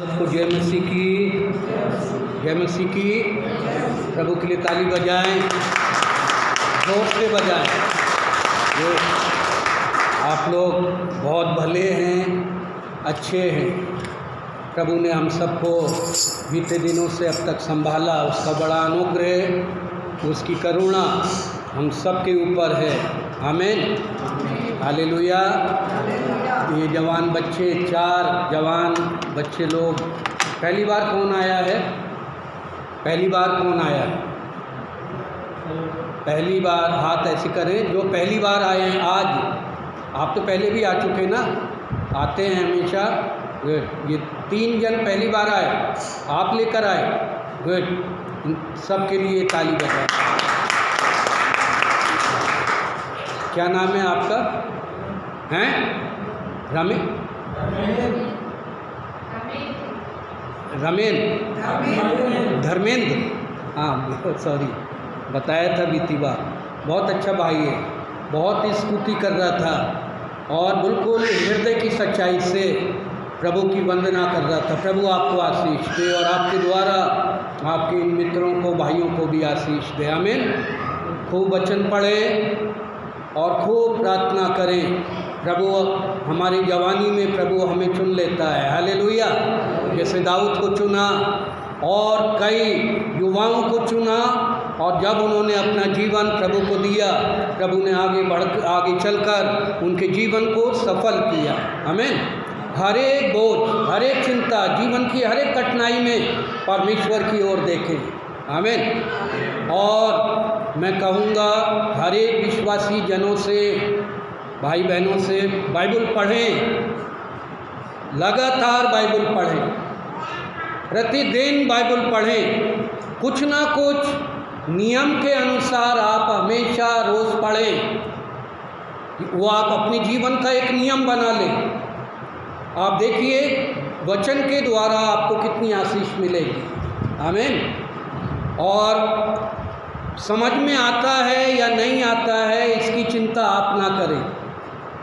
सबको जय मसीह की, जय मसीह की। प्रभु के लिए ताली बजाएं, जोर से बजाएं। जो आप लोग बहुत भले हैं, अच्छे हैं। प्रभु ने हम सबको बीते दिनों से अब तक संभाला, उसका बड़ा अनुग्रह, उसकी करुणा हम सब के ऊपर है। आमीन, हालेलुया। ये जवान बच्चे, 4 जवान बच्चे लोग, पहली बार कौन आया है? पहली बार कौन आया है? पहली बार हाथ ऐसे करें जो पहली बार आए हैं आज। आप तो पहले भी आ चुके ना, आते हैं हमेशा। गुड। ये 3 जन पहली बार आए, आप लेकर आए। गुड, सबके लिए ताली बजाएं। क्या नाम है आपका? हैं? धर्मेंद्र। हाँ, सॉरी, बताया था बीती बार। बहुत अच्छा भाई है, बहुत ही स्तुति कर रहा था और बिल्कुल हृदय की सच्चाई से प्रभु की वंदना कर रहा था। प्रभु आपको आशीष दे और आपके द्वारा आपके इन मित्रों को, भाइयों को भी आशीष दे। आमीन। खूब वचन पढ़ें और खूब प्रार्थना करें। प्रभु हमारी जवानी में प्रभु हमें चुन लेता है। हालेलुया। जैसे दाऊद को चुना और कई युवाओं को चुना, और जब उन्होंने अपना जीवन प्रभु को दिया, प्रभु ने आगे चलकर उनके जीवन को सफल किया। आमीन। हर एक बोझ, हर एक चिंता, जीवन की हर एक कठिनाई में परमेश्वर की ओर देखें। आमीन। और मैं कहूँगा हर एक विश्वासी जनों से, भाई बहनों से, बाइबल पढ़ें, लगातार बाइबल पढ़ें, प्रतिदिन बाइबल पढ़ें। कुछ ना कुछ नियम के अनुसार आप हमेशा रोज़ पढ़ें। वो आप अपने जीवन का एक नियम बना लें। आप देखिए वचन के द्वारा आपको कितनी आशीष मिलेगी। आमीन। और समझ में आता है या नहीं आता है, इसकी चिंता आप ना करें।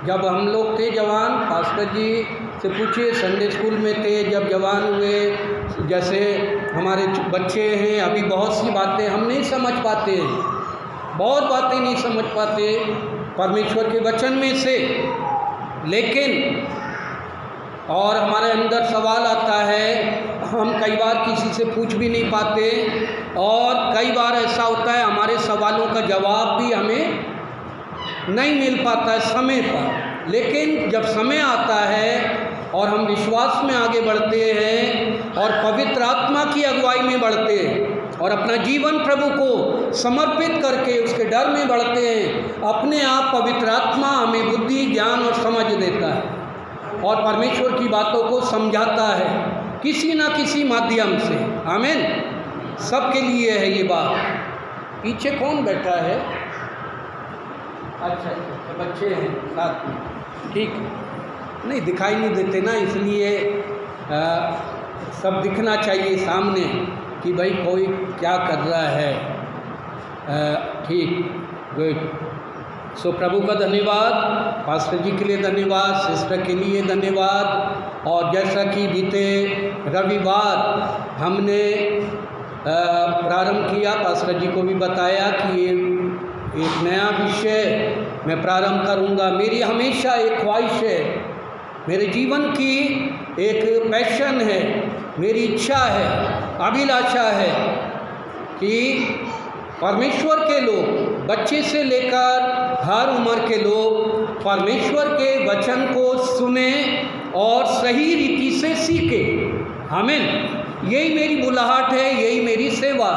जब हम लोग थे जवान, पास्टर जी से पूछिए, संडे स्कूल में थे, जब जवान हुए, जैसे हमारे बच्चे हैं, अभी बहुत सी बातें हम नहीं समझ पाते हैं, बहुत बातें नहीं समझ पाते परमेश्वर के वचन में से। लेकिन और हमारे अंदर सवाल आता है, हम कई बार किसी से पूछ भी नहीं पाते, और कई बार ऐसा होता है हमारे सवालों का जवाब भी हमें नहीं मिल पाता है समय पर। लेकिन जब समय आता है और हम विश्वास में आगे बढ़ते हैं और पवित्र आत्मा की अगुवाई में बढ़ते हैं और अपना जीवन प्रभु को समर्पित करके उसके डर में बढ़ते हैं, अपने आप पवित्र आत्मा हमें बुद्धि, ज्ञान और समझ देता है और परमेश्वर की बातों को समझाता है किसी ना किसी माध्यम से। आमीन। सबके लिए है ये बात। पीछे कौन बैठा है? अच्छा, बच्चे हैं साथ में, ठीक। नहीं, दिखाई नहीं देते ना, इसलिए सब दिखना चाहिए सामने कि भाई कोई क्या कर रहा है। ठीक, गुड। सो प्रभु का धन्यवाद, पास्टर जी के लिए धन्यवाद, सिस्टर के लिए धन्यवाद। और जैसा कि बीते रविवार हमने प्रारंभ किया, पास्टर जी को भी बताया कि ये एक नया विषय मैं प्रारंभ करूंगा। मेरी हमेशा एक ख्वाहिश है, मेरे जीवन की एक पैशन है, मेरी इच्छा है, अभिलाषा है कि परमेश्वर के लोग, बच्चे से लेकर हर उम्र के लोग परमेश्वर के वचन को सुने और सही रीति से सीखे। आमीन। यही मेरी बुलाहट है, यही मेरी सेवा,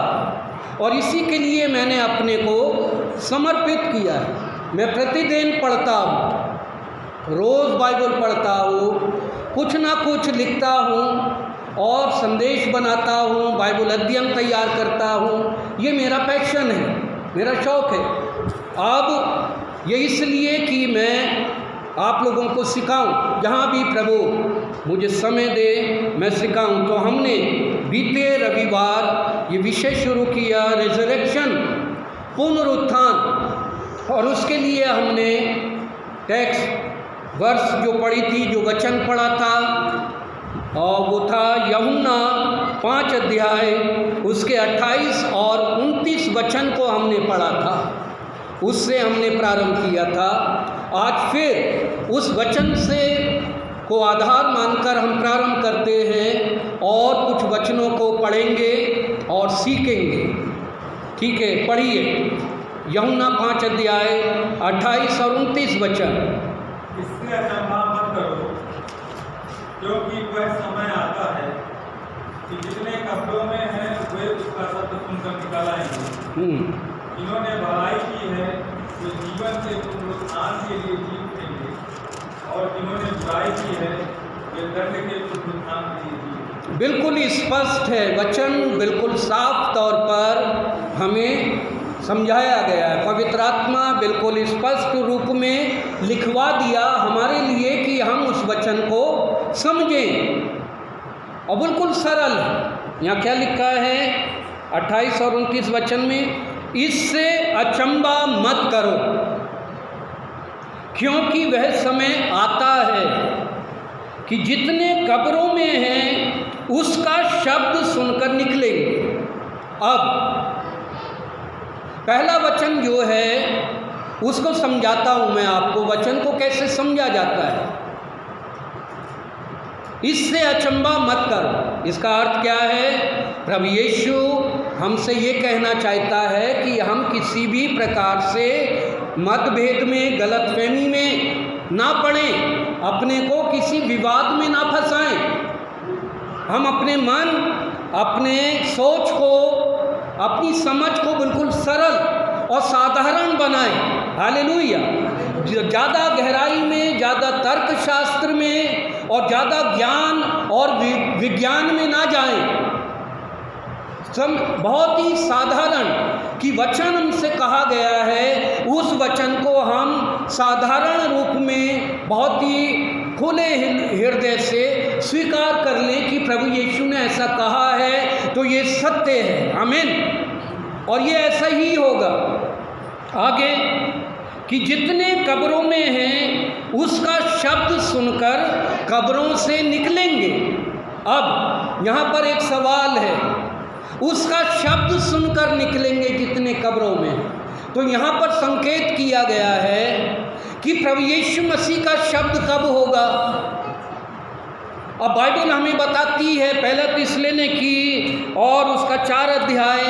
और इसी के लिए मैंने अपने को समर्पित किया है। मैं प्रतिदिन पढ़ता हूँ, रोज़ बाइबल पढ़ता हूँ, कुछ ना कुछ लिखता हूँ और संदेश बनाता हूँ, बाइबल अध्ययन तैयार करता हूँ। ये मेरा पैशन है, मेरा शौक़ है। अब ये इसलिए कि मैं आप लोगों को सिखाऊं, जहाँ भी प्रभु मुझे समय दे मैं सिखाऊं। तो हमने बीते रविवार ये विषय शुरू किया, रिजरेक्शन, पुनरुत्थान, और उसके लिए हमने टेक्स्ट वर्ष जो पढ़ी थी, जो वचन पढ़ा था, और वो था यूहन्ना 5 अध्याय उसके 28 और 29 वचन को हमने पढ़ा था, उससे हमने प्रारंभ किया था। आज फिर उस वचन से को आधार मानकर हम प्रारंभ करते हैं और कुछ वचनों को पढ़ेंगे और सीखेंगे। ठीक है, पढ़िए यूहन्ना 5 अध्याय 28 और 29 वचन। इससे अचंभा मत करो, क्योंकि वह समय आता है कि जितने कब्रों में हैं वे उसका शब्द सुनकर निकल आएंगे। जिन्होंने भलाई की है वे जीवन से पुनरुत्थान के लिए जी उठेंगे, और जिन्होंने बुराई की है वे दंड के पुनरुत्थान के लिए जी उठेंगे। बिल्कुल स्पष्ट है वचन, बिल्कुल साफ तौर पर हमें समझाया गया है। पवित्र आत्मा बिल्कुल स्पष्ट रूप में लिखवा दिया हमारे लिए कि हम उस वचन को समझें, और बिल्कुल सरल है। यहाँ क्या लिखा है 28 और 29 वचन में, इससे अचंभा मत करो, क्योंकि वह समय आता है कि जितने कब्रों में हैं उसका शब्द सुनकर निकलेंगे। अब पहला वचन जो है उसको समझाता हूँ मैं आपको, वचन को कैसे समझा जाता है। इससे अचंभा मत करो, इसका अर्थ क्या है? प्रभु यीशु हमसे ये कहना चाहता है कि हम किसी भी प्रकार से मतभेद में, गलतफहमी में ना पड़ें, अपने को किसी विवाद में ना फंसाएं। हम अपने मन, अपने सोच को, अपनी समझ को बिल्कुल सरल और साधारण बनाएं। हालेलुया। ज़्यादा गहराई में, ज़्यादा तर्कशास्त्र में और ज़्यादा ज्ञान और विज्ञान में ना जाएं। बहुत ही साधारण कि वचन हमसे कहा गया है, उस वचन को हम साधारण रूप में बहुत ही खुले हृदय से स्वीकार कर लें कि प्रभु यीशु ने ऐसा कहा है तो ये सत्य है। आमीन। और ये ऐसा ही होगा। आगे कि जितने कब्रों में हैं उसका शब्द सुनकर कब्रों से निकलेंगे। अब यहाँ पर एक सवाल है, उसका शब्द सुनकर निकलेंगे जितने कब्रों में, तो यहाँ पर संकेत किया गया है कि प्रभु यीशु मसीह का शब्द कब होगा। अब बाइबल हमें बताती है, पहला तिसलुनीके की और उसका 4 अध्याय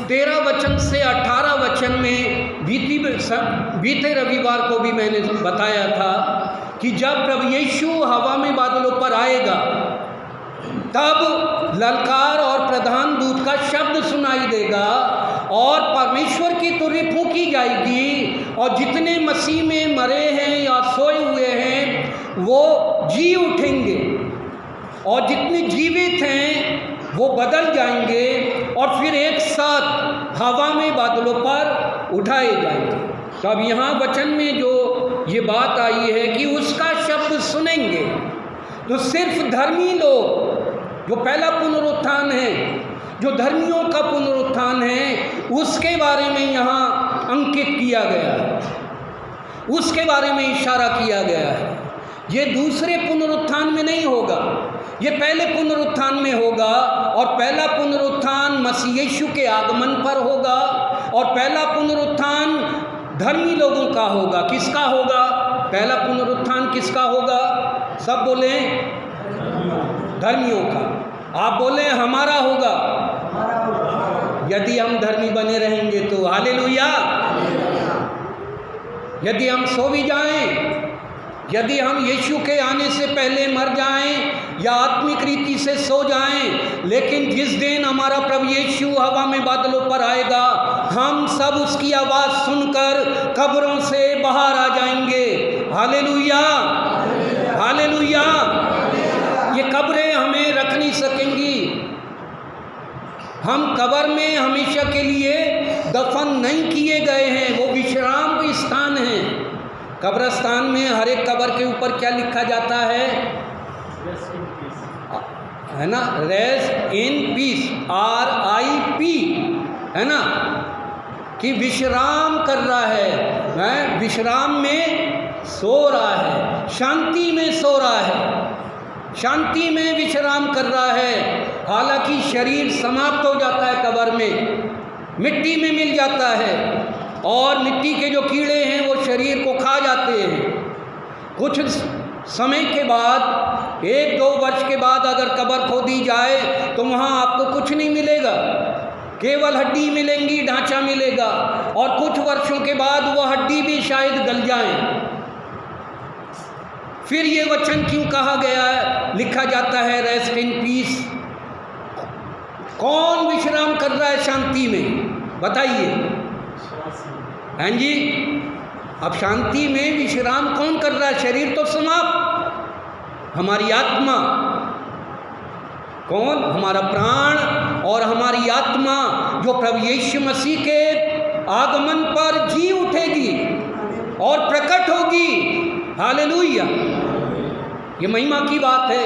13 वचन से 18 वचन में बीते रविवार को भी मैंने बताया था कि जब प्रभु यीशु हवा में बादलों पर आएगा तब ललकार और प्रधान दूत का शब्द सुनाई देगा और परमेश्वर की तुरही फूंकी जाएगी, और जितने मसीह में मरे हैं या सोए हुए हैं वो जी उठेंगे, और जितने जीवित हैं वो बदल जाएंगे और फिर एक साथ हवा में बादलों पर उठाए जाएंगे। तो अब यहाँ वचन में जो ये बात आई है कि उसका शब्द सुनेंगे, तो सिर्फ धर्मी लोग, जो पहला पुनरुत्थान है, जो धर्मियों का पुनरुत्थान है, उसके बारे में यहाँ अंकित किया गया है, उसके बारे में इशारा किया गया है। ये दूसरे पुनरुत्थान में नहीं होगा, ये पहले पुनरुत्थान में होगा, और पहला पुनरुत्थान मसीह यीशु के आगमन पर होगा, और पहला पुनरुत्थान धर्मी लोगों का होगा। किसका होगा पहला पुनरुत्थान? किसका होगा? सब बोले धर्मियों का। आप बोले हमारा होगा, यदि हम धर्मी बने रहेंगे तो। हालेलुया। यदि हम सो भी जाएं, यदि हम यीशु के आने से पहले मर जाएं या आत्मिक रीति से सो जाएं, लेकिन जिस दिन हमारा प्रभु यीशु हवा में बादलों पर आएगा, हम सब उसकी आवाज़ सुनकर कब्रों से बाहर आ जाएंगे। Hallelujah, hallelujah. ये कब्रें हमें रख नहीं सकेंगी। हम कब्र में हमेशा के लिए दफन नहीं किए गए हैं, वो विश्राम स्थान है। कब्रस्तान में हर एक कब्र के ऊपर क्या लिखा जाता है ना? रेस्ट इन पीस, RIP, है ना, कि विश्राम कर रहा है, विश्राम में सो रहा है, शांति में सो रहा है, शांति में विश्राम कर रहा है। हालांकि शरीर समाप्त हो जाता है कब्र में, मिट्टी में मिल जाता है और मिट्टी के जो कीड़े हैं वो शरीर को खा जाते हैं। कुछ समय के बाद, 1-2 वर्ष के बाद अगर कब्र खोदी जाए तो वहाँ आपको कुछ नहीं मिलेगा, केवल हड्डी मिलेंगी, ढांचा मिलेगा, और कुछ वर्षों के बाद वह हड्डी भी शायद गल जाए। फिर ये वचन क्यों कहा गया है, लिखा जाता है रेस्ट इन पीस। कौन विश्राम कर रहा है शांति में, बताइए? हाँ जी, अब शांति में विश्राम कौन कर रहा है? शरीर तो समाप्त, हमारी आत्मा। कौन? हमारा प्राण और हमारी आत्मा जो प्रभु यीशु मसीह के आगमन पर जी उठेगी और प्रकट होगी। हालेलुया! ये महिमा की बात है,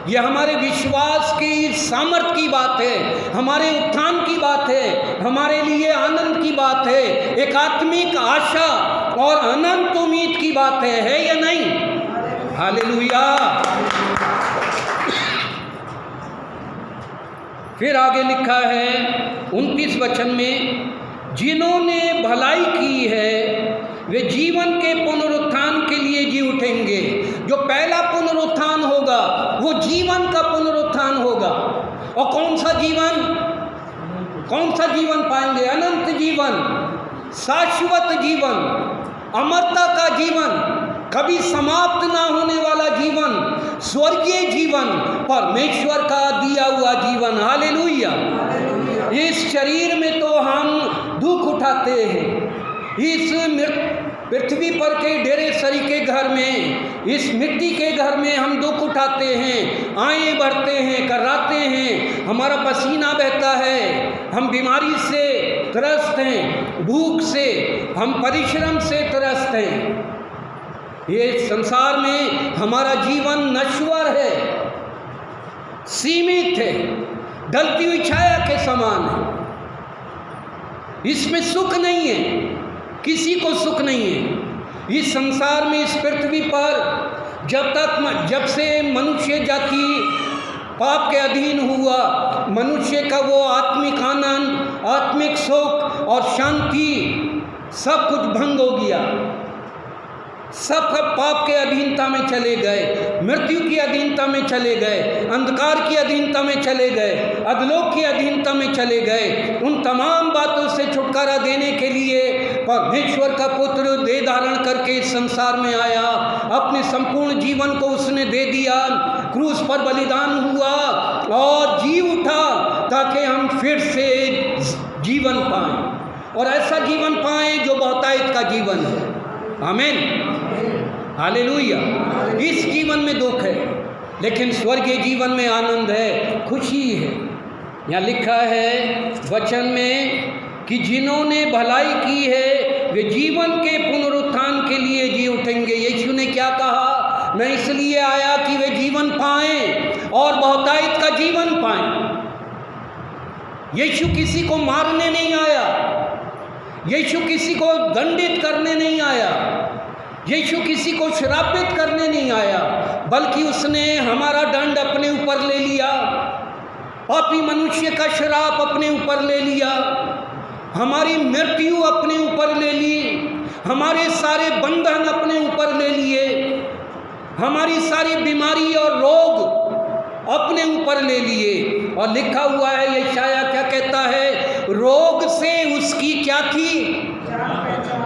ये हमारे विश्वास की सामर्थ की बात है, हमारे उत्थान की बात है, हमारे लिए आनंद की बात है, एक आत्मिक आशा और अनंत उम्मीद की बात है या नहीं? हालेलुया! फिर आगे लिखा है 29 वचन में, जिन्होंने भलाई की है वे जीवन के पुनरुत्थान के लिए जी उठेंगे। जो पहला पुनरुत्थान होगा वो जीवन का पुनरुत्थान होगा। और कौन सा जीवन? कौन सा जीवन पाएंगे? अनंत जीवन, शाश्वत जीवन, अमरता का जीवन, कभी समाप्त ना होने वाला जीवन, स्वर्गीय जीवन, परमेश्वर का दिया हुआ जीवन। हालेलुया! इस शरीर में तो हम दुख उठाते हैं, इस पृथ्वी पर के डेरे सरी के घर में, इस मिट्टी के घर में हम दुख उठाते हैं, आए बढ़ते हैं, कर्राते हैं, हमारा पसीना बहता है, हम बीमारी से त्रस्त हैं, भूख से, हम परिश्रम से त्रस्त हैं। ये संसार में हमारा जीवन नश्वर है, सीमित है, ढलती हुई छाया के समान है। इसमें सुख नहीं है, किसी को सुख नहीं है। इस संसार में, इस पृथ्वी पर जब से मनुष्य जाति पाप के अधीन हुआ, मनुष्य का वो आत्मिक आनंद, आत्मिक सुख और शांति सब कुछ भंग हो गया। सब पाप के अधीनता में चले गए, मृत्यु की अधीनता में चले गए, अंधकार की अधीनता में चले गए, अधलोक की अधीनता में चले गए। उन तमाम बातों से छुटकारा देने के लिए परमेश्वर का पुत्र देह धारण करके इस संसार में आया, अपने संपूर्ण जीवन को उसने दे दिया, क्रूस पर बलिदान हुआ और जी उठा ताकि हम फिर से जीवन पाएं, और ऐसा जीवन पाएं जो बहुतायत का जीवन है। आमीन, हालेलुया। इस जीवन में दुख है, लेकिन स्वर्गीय जीवन में आनंद है, खुशी है। यहाँ लिखा है वचन में कि जिन्होंने भलाई की है वे जीवन के पुनरुत्थान के लिए जी उठेंगे। यीशु ने क्या कहा? मैं इसलिए आया कि वे जीवन पाएं और बहुतायत का जीवन पाएं। यीशु किसी को मारने नहीं आया, यीशु किसी को दंडित करने नहीं आया, यीशु किसी को श्रापित करने नहीं आया, बल्कि उसने हमारा दंड अपने ऊपर ले लिया, पापी मनुष्य का श्राप अपने ऊपर ले लिया, हमारी मृत्यु अपने ऊपर ले ली, हमारे सारे बंधन अपने ऊपर ले लिए, हमारी सारी बीमारी और रोग अपने ऊपर ले लिए। और लिखा हुआ है, यशाया क्या कहता है? रोग से उसकी क्या थी?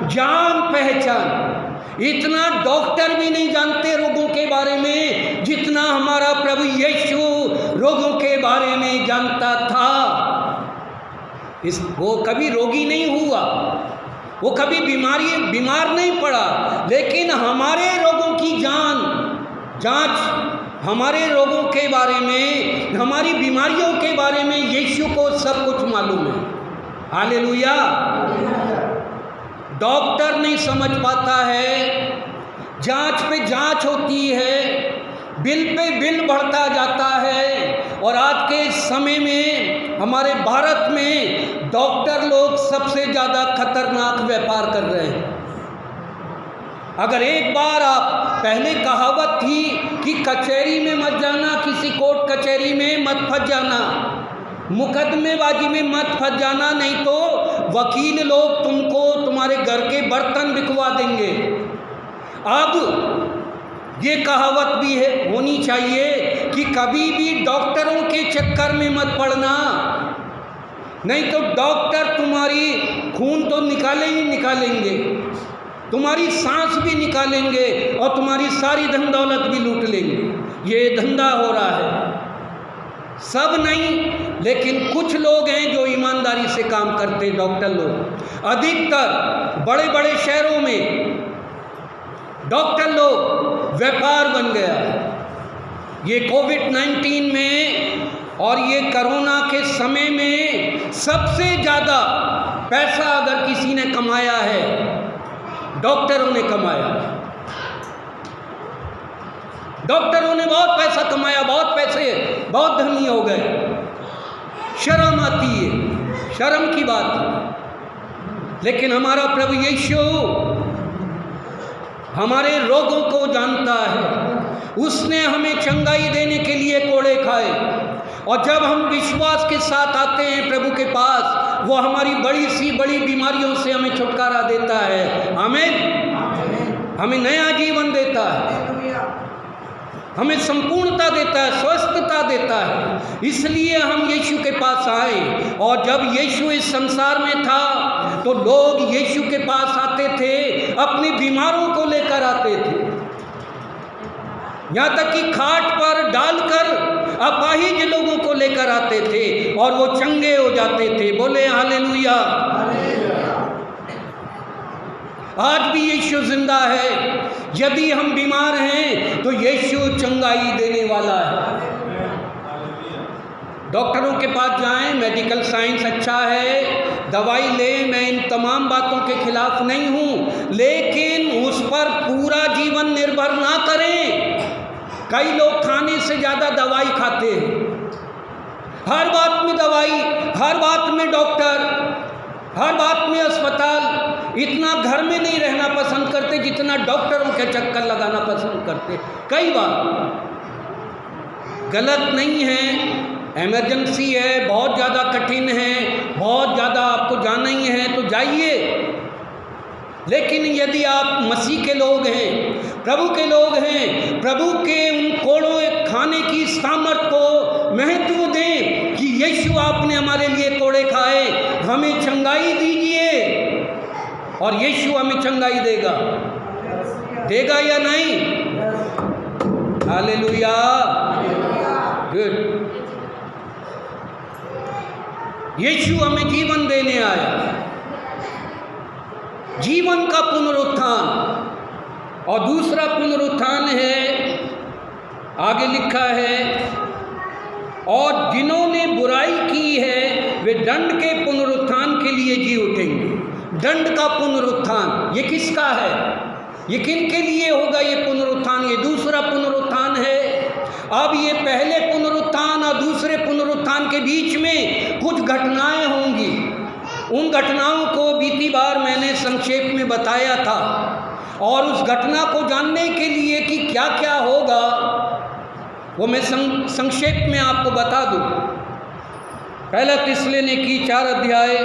जान पहचान। इतना डॉक्टर भी नहीं जानते रोगों के बारे में जितना हमारा प्रभु यीशु रोगों के बारे में जानता था। वो कभी रोगी नहीं हुआ, वो कभी बीमार नहीं पड़ा, लेकिन हमारे रोगों की जांच, हमारे रोगों के बारे में, हमारी बीमारियों के बारे में यीशु को सब कुछ मालूम है। हालेलुया। डॉक्टर नहीं समझ पाता है, जांच पे जांच होती है, बिल पे बिल बढ़ता जाता है। और आज के समय में हमारे भारत में डॉक्टर लोग सबसे ज़्यादा खतरनाक व्यापार कर रहे हैं। अगर एक बार आप पहले कहावत थी कि कचहरी में मत जाना, किसी कोर्ट कचहरी में मत फंस जाना, मुकदमेबाजी में मत फंस जाना, नहीं तो वकील लोग तुमको तुम्हारे घर के बर्तन बिकवा देंगे। अब ये कहावत भी है होनी चाहिए कि कभी भी डॉक्टरों के चक्कर में मत पड़ना, नहीं तो डॉक्टर तुम्हारी खून तो निकालेंगे, तुम्हारी सांस भी निकालेंगे और तुम्हारी सारी धन दौलत भी लूट लेंगे। ये धंधा हो रहा है। सब नहीं, लेकिन कुछ लोग हैं जो ईमानदारी से काम करते, डॉक्टर लोग। अधिकतर बड़े बड़े शहरों में डॉक्टर लोग व्यापार बन गया है। ये कोविड-19 में और ये कोरोना के समय में सबसे ज़्यादा पैसा अगर किसी ने कमाया है, डॉक्टरों ने कमाया। डॉक्टरों ने बहुत पैसा कमाया, बहुत धनी हो गए। शर्म आती है, शर्म की बात है। लेकिन हमारा प्रभु यीशु हमारे रोगों को जानता है। उसने हमें चंगाई देने के लिए कोड़े खाए, और जब हम विश्वास के साथ आते हैं प्रभु के पास, वो हमारी बड़ी सी बड़ी बीमारियों से हमें छुटकारा देता है। आमीन। हमें नया जीवन देता है, हमें संपूर्णता देता है, स्वस्थता देता है। इसलिए हम यीशु के पास आए। और जब यीशु इस संसार में था तो लोग यीशु के पास आते थे, अपने बीमारों को लेकर आते थे, यहाँ तक कि खाट पर डालकर अपाहिज लोगों को लेकर आते थे और वो चंगे हो जाते थे। बोले हालेलुया। आज भी यीशु जिंदा है। यदि हम बीमार हैं तो यीशु चंगाई देने वाला है। डॉक्टरों के पास जाएं, मेडिकल साइंस अच्छा है, दवाई लें, मैं इन तमाम बातों के खिलाफ नहीं हूँ, लेकिन उस पर पूरा जीवन निर्भर ना करें। कई लोग खाने से ज़्यादा दवाई खाते हैं। हर बात में दवाई, हर बात में डॉक्टर, हर बात में अस्पताल। इतना घर में नहीं रहना पसंद करते जितना डॉक्टरों के चक्कर लगाना पसंद करते। कई बार गलत नहीं है, इमरजेंसी है, बहुत ज़्यादा कठिन है, बहुत ज़्यादा आपको जाना ही है तो जाइए। लेकिन यदि आप मसीह के लोग हैं, प्रभु के लोग हैं, प्रभु के उन कोड़ों खाने की सामर्थ को महत्व दें कि यीशु आपने हमारे लिए कोड़े खाए, हमें चंगाई दीजिए, और यीशु हमें चंगाई देगा या नहीं? हालेलुया। गुड। यीशु हमें जीवन देने आया, जीवन का पुनरुत्थान। और दूसरा पुनरुत्थान है, आगे लिखा है, और जिन्होंने बुराई की है वे दंड के पुनरुत्थान के लिए जी उठेंगे। दंड का पुनरुत्थान ये किसका है? ये किन के लिए होगा ये पुनरुत्थान? ये दूसरा पुनरुत्थान है। अब ये पहले पुनरुत्थान और दूसरे पुनरुत्थान के बीच में कुछ घटनाएं होंगी। उन घटनाओं को बीती बार मैंने संक्षेप में बताया था, और उस घटना को जानने के लिए कि क्या क्या होगा वो मैं संक्षेप में आपको बता दूं। पहला थिस्सलुनीकी 4 अध्याय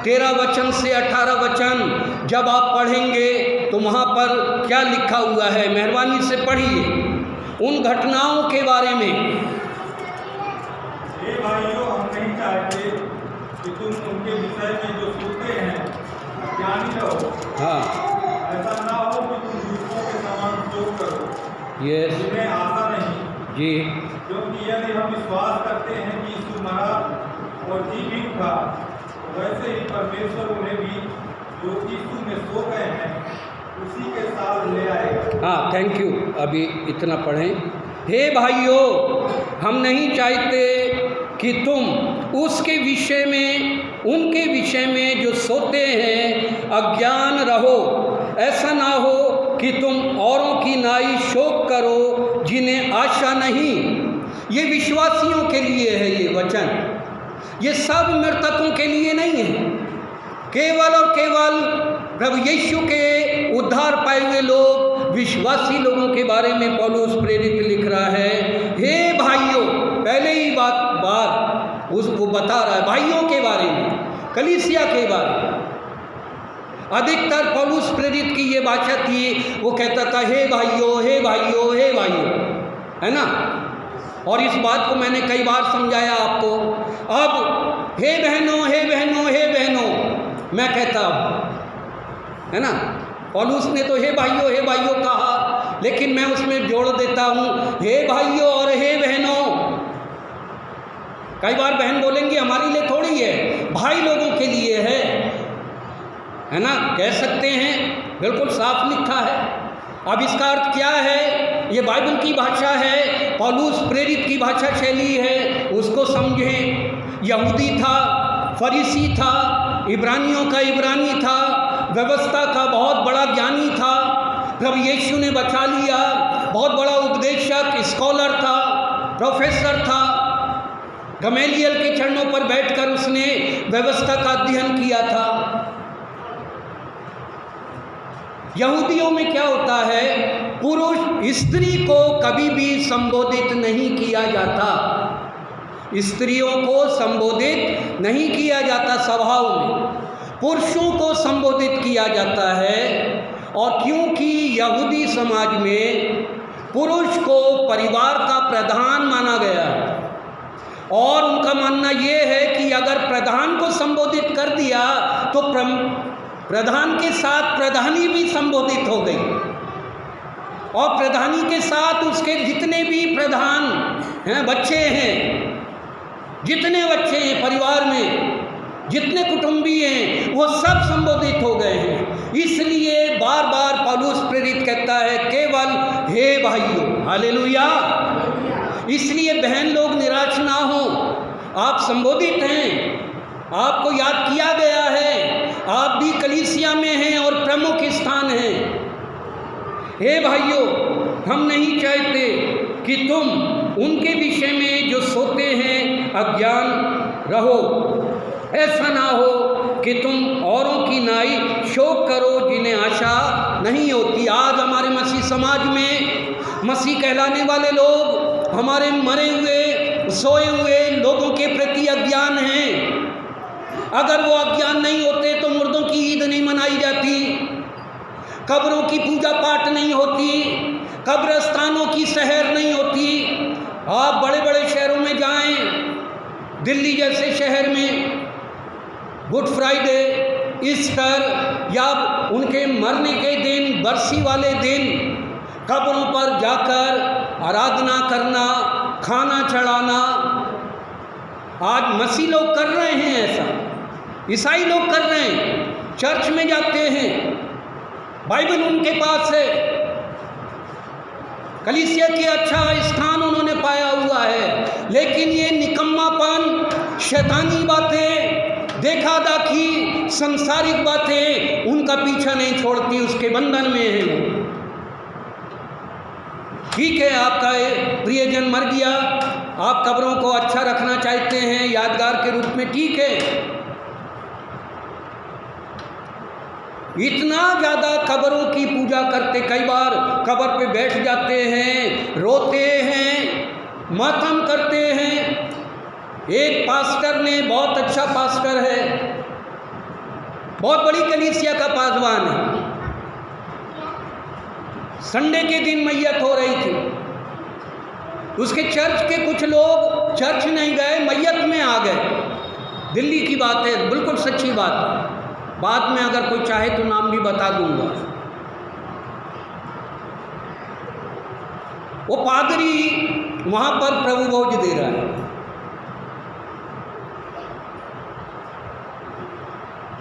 13 वचन से 18 वचन जब आप पढ़ेंगे तो वहाँ पर क्या लिखा हुआ है, मेहरबानी से पढ़िए उन घटनाओं के बारे में। हे भाइयों, हम नहीं चाहते कि तुम उनके विषय में जो सुनते हैं ज्ञानी रहो। हाँ, ऐसा ना हो कि तुम दूसरों के समान शोक करो। यस जिन्हें आशा नहीं जी। क्योंकि यदि हम विश्वास करते हैं कि यीशु मरा और जी भी उठा, तो वैसे ही परमेश्वर उन्हें भी जो यीशु में सो गए हैं उसी के साथ ले आएगा। हाँ, थैंक यू। अभी इतना पढ़ें। हे भाइयों, हम नहीं चाहते कि तुम उसके विषय में, उनके विषय में जो सोते हैं अज्ञान रहो। ऐसा ना हो कि तुम औरों की नाई शोक करो जिन्हें आशा नहीं। ये विश्वासियों के लिए है ये वचन, ये सब मृतकों के लिए नहीं है। केवल और केवल प्रभु यीशु के उद्धार पाए हुए लोग, विश्वासी लोगों के बारे में पौलुस प्रेरित लिख रहा है, हे भाइयों, पहले ही बात उसको बता रहा है भाइयों के बारे में, कलीसिया के बारे में। अधिकतर पौलुस प्रेरित की ये भाषा थी, वो कहता था हे भाइयों, हे भाइयों, हे भाइयों, है ना। और इस बात को मैंने कई बार समझाया आपको। अब हे बहनों, हे बहनों, हे बहनों मैं कहता हूँ, है ना। पौलुस ने तो हे भाइयों कहा, लेकिन मैं उसमें जोड़ देता हूँ हे भाइयों और हे बहनों। कई बार बहन बोलेंगी हमारे लिए थोड़ी है, भाई लोगों के लिए है ना, कह सकते हैं, बिल्कुल साफ लिखा है। अब इसका अर्थ क्या है? ये बाइबल की भाषा है, पौलुस प्रेरित की भाषा शैली है, उसको समझें। यहूदी था, फरीसी था, इब्रानियों का इब्रानी था, व्यवस्था का बहुत बड़ा ज्ञानी था, प्रभु यीशु ने बचा लिया, बहुत बड़ा उपदेशक, स्कॉलर था, प्रोफेसर था। गमेलियल के चरणों पर बैठकर उसने व्यवस्था का अध्ययन किया था। यहूदियों में क्या होता है, पुरुष स्त्री को कभी भी संबोधित नहीं किया जाता, स्त्रियों को संबोधित नहीं किया जाता, स्वभाव में पुरुषों को संबोधित किया जाता है। और क्योंकि यहूदी समाज में पुरुष को परिवार का प्रधान माना गया है, और उनका मानना ये है कि अगर प्रधान को संबोधित कर दिया तो प्रधान के साथ प्रधानी भी संबोधित हो गई, और प्रधानी के साथ उसके जितने भी प्रधान हैं, बच्चे हैं, जितने बच्चे हैं परिवार में, जितने कुटुंबी हैं, वो सब संबोधित हो गए हैं। इसलिए बार बार पौलुस प्रेरित कहता है केवल हे भाइयों, हालेलुया। इसलिए बहन लोग निराश ना हो, आप संबोधित हैं, आपको याद किया गया है, आप भी कलीसिया में हैं और प्रमुख स्थान है। हे भाइयों, हम नहीं चाहते कि तुम उनके विषय में जो सोते हैं अज्ञान रहो। ऐसा ना हो कि तुम औरों की नाई शोक करो जिन्हें आशा नहीं होती। आज हमारे मसीह समाज में मसीह कहलाने वाले लोग हमारे मरे हुए, सोए हुए लोगों के प्रति अज्ञान हैं। अगर वो अज्ञान नहीं होते तो मुर्दों की ईद नहीं मनाई जाती, कब्रों की पूजा पाठ नहीं होती, कब्रस्तानों की सहर नहीं होती। आप बड़े बड़े शहरों में जाएं, दिल्ली जैसे शहर में गुड फ्राइडे, ईस्टर या उनके मरने के दिन, बरसी वाले दिन कब्रों पर जाकर आराधना करना, खाना चढ़ाना, आज मसीह लोग कर रहे हैं ऐसा, ईसाई लोग कर रहे हैं, चर्च में जाते हैं, बाइबल उनके पास है, कलीसिया के अच्छा स्थान उन्होंने पाया हुआ है, लेकिन ये निकम्मापन, शैतानी बातें, देखा दाखी, संसारिक बातें उनका पीछा नहीं छोड़ती, उसके बंधन में है। ठीक है, आपका प्रियजन मर गया, आप कब्रों को अच्छा रखना चाहते हैं यादगार के रूप में, ठीक है। इतना ज़्यादा कब्रों की पूजा करते, कई बार कब्र पे बैठ जाते हैं, रोते हैं, मातम करते हैं। एक पास्टर ने, बहुत अच्छा पास्टर है, बहुत बड़ी कलीसिया का पासवान है, संडे के दिन मैयत हो रही थी, उसके चर्च के कुछ लोग चर्च नहीं गए, मैयत में आ गए। दिल्ली की बात है, बिल्कुल सच्ची बात है, बाद में अगर कोई चाहे तो नाम भी बता दूंगा। वो पादरी वहाँ पर प्रभु भोज दे रहा है,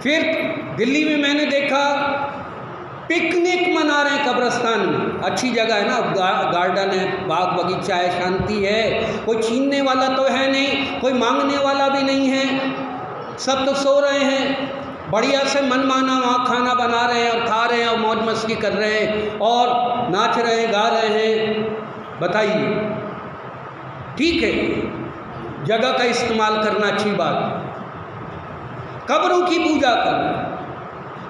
फिर दिल्ली में मैंने देखा पिकनिक मना रहे हैं कब्रिस्तान में, अच्छी जगह है ना, गार्डन है, बाग बगीचा है, शांति है, कोई छीनने वाला तो है नहीं, कोई मांगने वाला भी नहीं है, सब तो सो रहे हैं, बढ़िया से मनमाना वहाँ खाना बना रहे हैं और खा रहे हैं और मौज मस्ती कर रहे हैं और नाच रहे हैं, गा रहे हैं। बताइए, ठीक है, जगह का इस्तेमाल करना अच्छी बात, कब्रों की पूजा करना,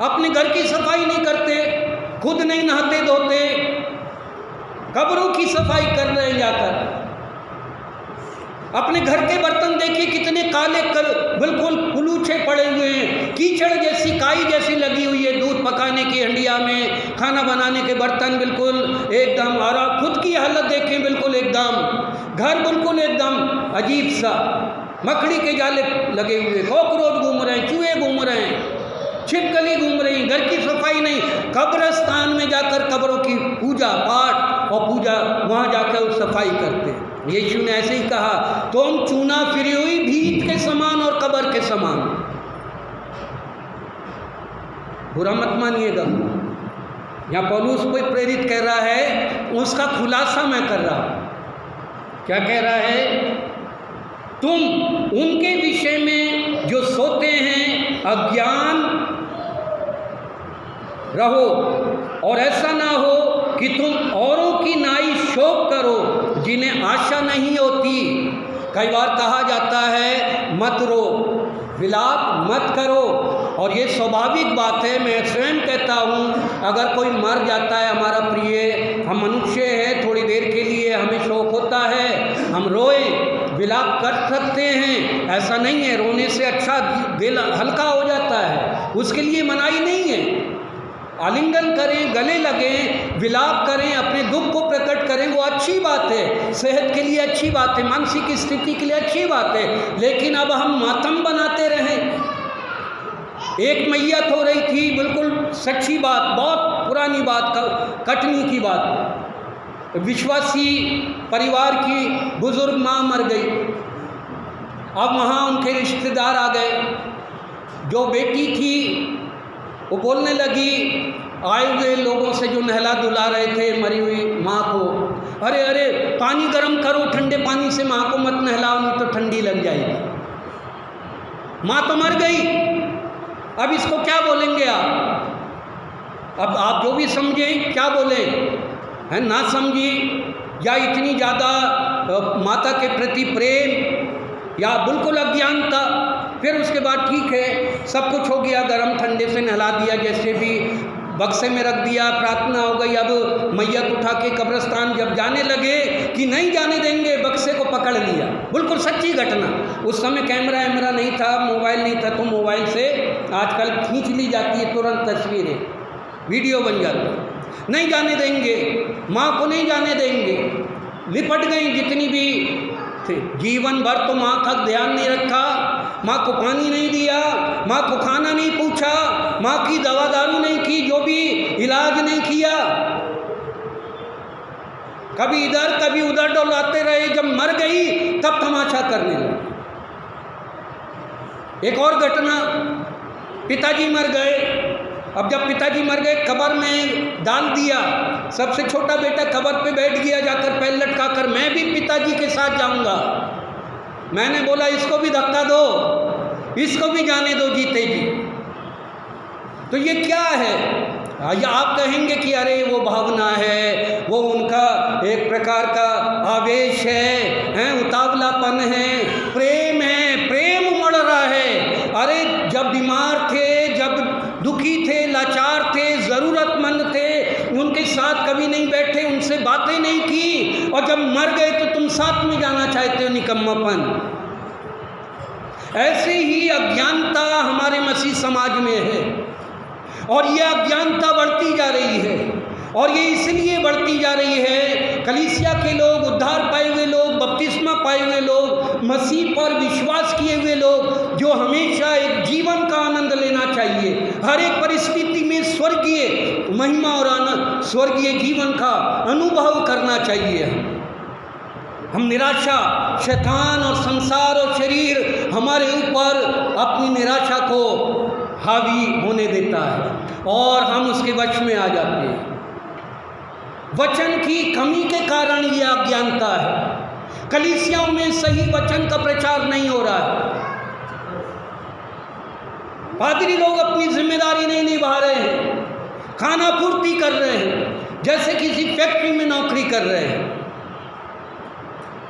अपने घर की सफाई नहीं करते, खुद नहीं नहाते धोते, कब्रों की सफाई कर रहे हैं जाकर। अपने घर के बर्तन देखिए कितने काले बिल्कुल कुलूचे पड़े हुए हैं, कीचड़ जैसी काई जैसी लगी हुई है। दूध पकाने की हंडिया में, खाना बनाने के बर्तन बिल्कुल एकदम, और खुद की हालत देखें बिल्कुल एकदम, घर बिल्कुल एकदम अजीब सा, मकड़ी के जाले लगे हुए, कॉकरोच घूम रहे हैं, चूहे घूम रहे हैं, छिपकली घूम रही, घर की सफाई नहीं। कब्रस्तान में जाकर कब्रों की पूजा पाठ और पूजा वहाँ जाकर सफाई करते हैं। यीशु ने ऐसे ही कहा, तो हम चूना फिरी हुई भीत के समान और कब्र के समान। बुरा मत मानिएगा, यहाँ पौलुस को प्रेरित कर रहा है, उसका खुलासा मैं कर रहा हूँ। क्या कह रहा है? तुम उनके विषय में जो सोते हैं अज्ञान रहो, और ऐसा ना हो कि तुम औरों की नाई शोक करो जिन्हें आशा नहीं होती। कई बार कहा जाता है मत रो, विलाप मत करो, और ये स्वाभाविक बात है। मैं स्वयं कहता हूँ, अगर कोई मर जाता है हमारा प्रिय, हम मनुष्य हैं, थोड़ी देर के लिए हमें शोक होता है, हम रोएं, विलाप कर सकते हैं, ऐसा नहीं है। रोने से अच्छा दिल हल्का हो जाता है, उसके लिए मनाही नहीं है। आलिंगन करें, गले लगें, विलाप करें, अपने दुख को प्रकट करें, वो अच्छी बात है, सेहत के लिए अच्छी बात है, मानसिक स्थिति के लिए अच्छी बात है। लेकिन अब हम मातम बनाते रहें। एक मैयत हो रही थी, बिल्कुल सच्ची बात, बहुत पुरानी बात, कटनी की बात, विश्वासी परिवार की बुजुर्ग माँ मर गई। अब वहाँ उनके रिश्तेदार आ गए। जो बेटी थी वो बोलने लगी आए हुए लोगों से जो नहला धुला रहे थे मरी हुई माँ को, अरे अरे पानी गर्म करो, ठंडे पानी से माँ को मत नहलाओ, नहीं तो ठंडी लग जाएगी। माँ तो मर गई, अब इसको क्या बोलेंगे आप? अब आप जो भी समझें क्या बोलें, है ना समझी, या इतनी ज़्यादा माता के प्रति प्रेम, या बिल्कुल अज्ञानता। फिर उसके बाद ठीक है, सब कुछ हो गया, गर्म ठंडे से नहला दिया, जैसे भी बक्से में रख दिया, प्रार्थना हो गई। अब मैयत उठा के कब्रिस्तान जब जाने लगे कि नहीं जाने देंगे, बक्से को पकड़ लिया। बिल्कुल सच्ची घटना। उस समय कैमरा वैमरा नहीं था, मोबाइल नहीं था, तो मोबाइल से आजकल खींच ली जाती है तुरंत तस्वीरें, वीडियो बन जाती है। नहीं जाने देंगे, माँ को नहीं जाने देंगे। लिपट गई जितनी भी थे, जीवन भर तो माँ का ध्यान नहीं रखा, माँ को पानी नहीं दिया, माँ को खाना नहीं पूछा, माँ की दवा दारू नहीं की, जो भी इलाज नहीं किया, कभी इधर कभी उधर डोलाते रहे। जब मर गई तब तमाशा करने लगे। एक और घटना, पिताजी मर गए। अब जब पिताजी मर गए, कब्र में डाल दिया, सबसे छोटा बेटा कब्र पे बैठ गया, जाकर पैर लटका कर, मैं भी पिताजी के साथ जाऊंगा। मैंने बोला इसको भी धक्का दो, इसको भी जाने दो जीते जी। तो ये क्या है? या आप कहेंगे कि अरे वो भावना है, वो उनका एक प्रकार का आवेश है, उतावलापन है, प्रेम है, प्रेम उमड़ रहा है। अरे जब बीमार थे, जब दुखी थे, लाचार थे, ज़रूरतमंद थे, उनके साथ कभी नहीं बैठे, उनसे बातें नहीं की, और जब मर गए तो तुम साथ में जाना चाहते हो, निकम्मापन। ऐसे ही अज्ञानता हमारे मसीह समाज में है, और ये अज्ञानता बढ़ती जा रही है। और ये इसलिए बढ़ती जा रही है, कलीसिया के लोग, उद्धार पाए हुए लोग, बपतिस्मा पाए हुए लोग, मसीह पर विश्वास किए हुए लोग, जो हमेशा एक जीवन का आनंद लेना चाहिए, हर एक परिस्थिति में स्वर्गीय महिमा और आनंद, स्वर्गीय जीवन का अनुभव करना चाहिए। हम निराशा, शैतान और संसार और शरीर हमारे ऊपर अपनी निराशा को हावी होने देता है और हम उसके वश में आ जाते हैं। वचन की कमी के कारण ये अज्ञानता है। कलीसियाओं में सही वचन का प्रचार नहीं हो रहा है। पादरी लोग अपनी जिम्मेदारी नहीं निभा रहे हैं, खाना पूर्ति कर रहे हैं, जैसे किसी फैक्ट्री में नौकरी कर रहे हैं।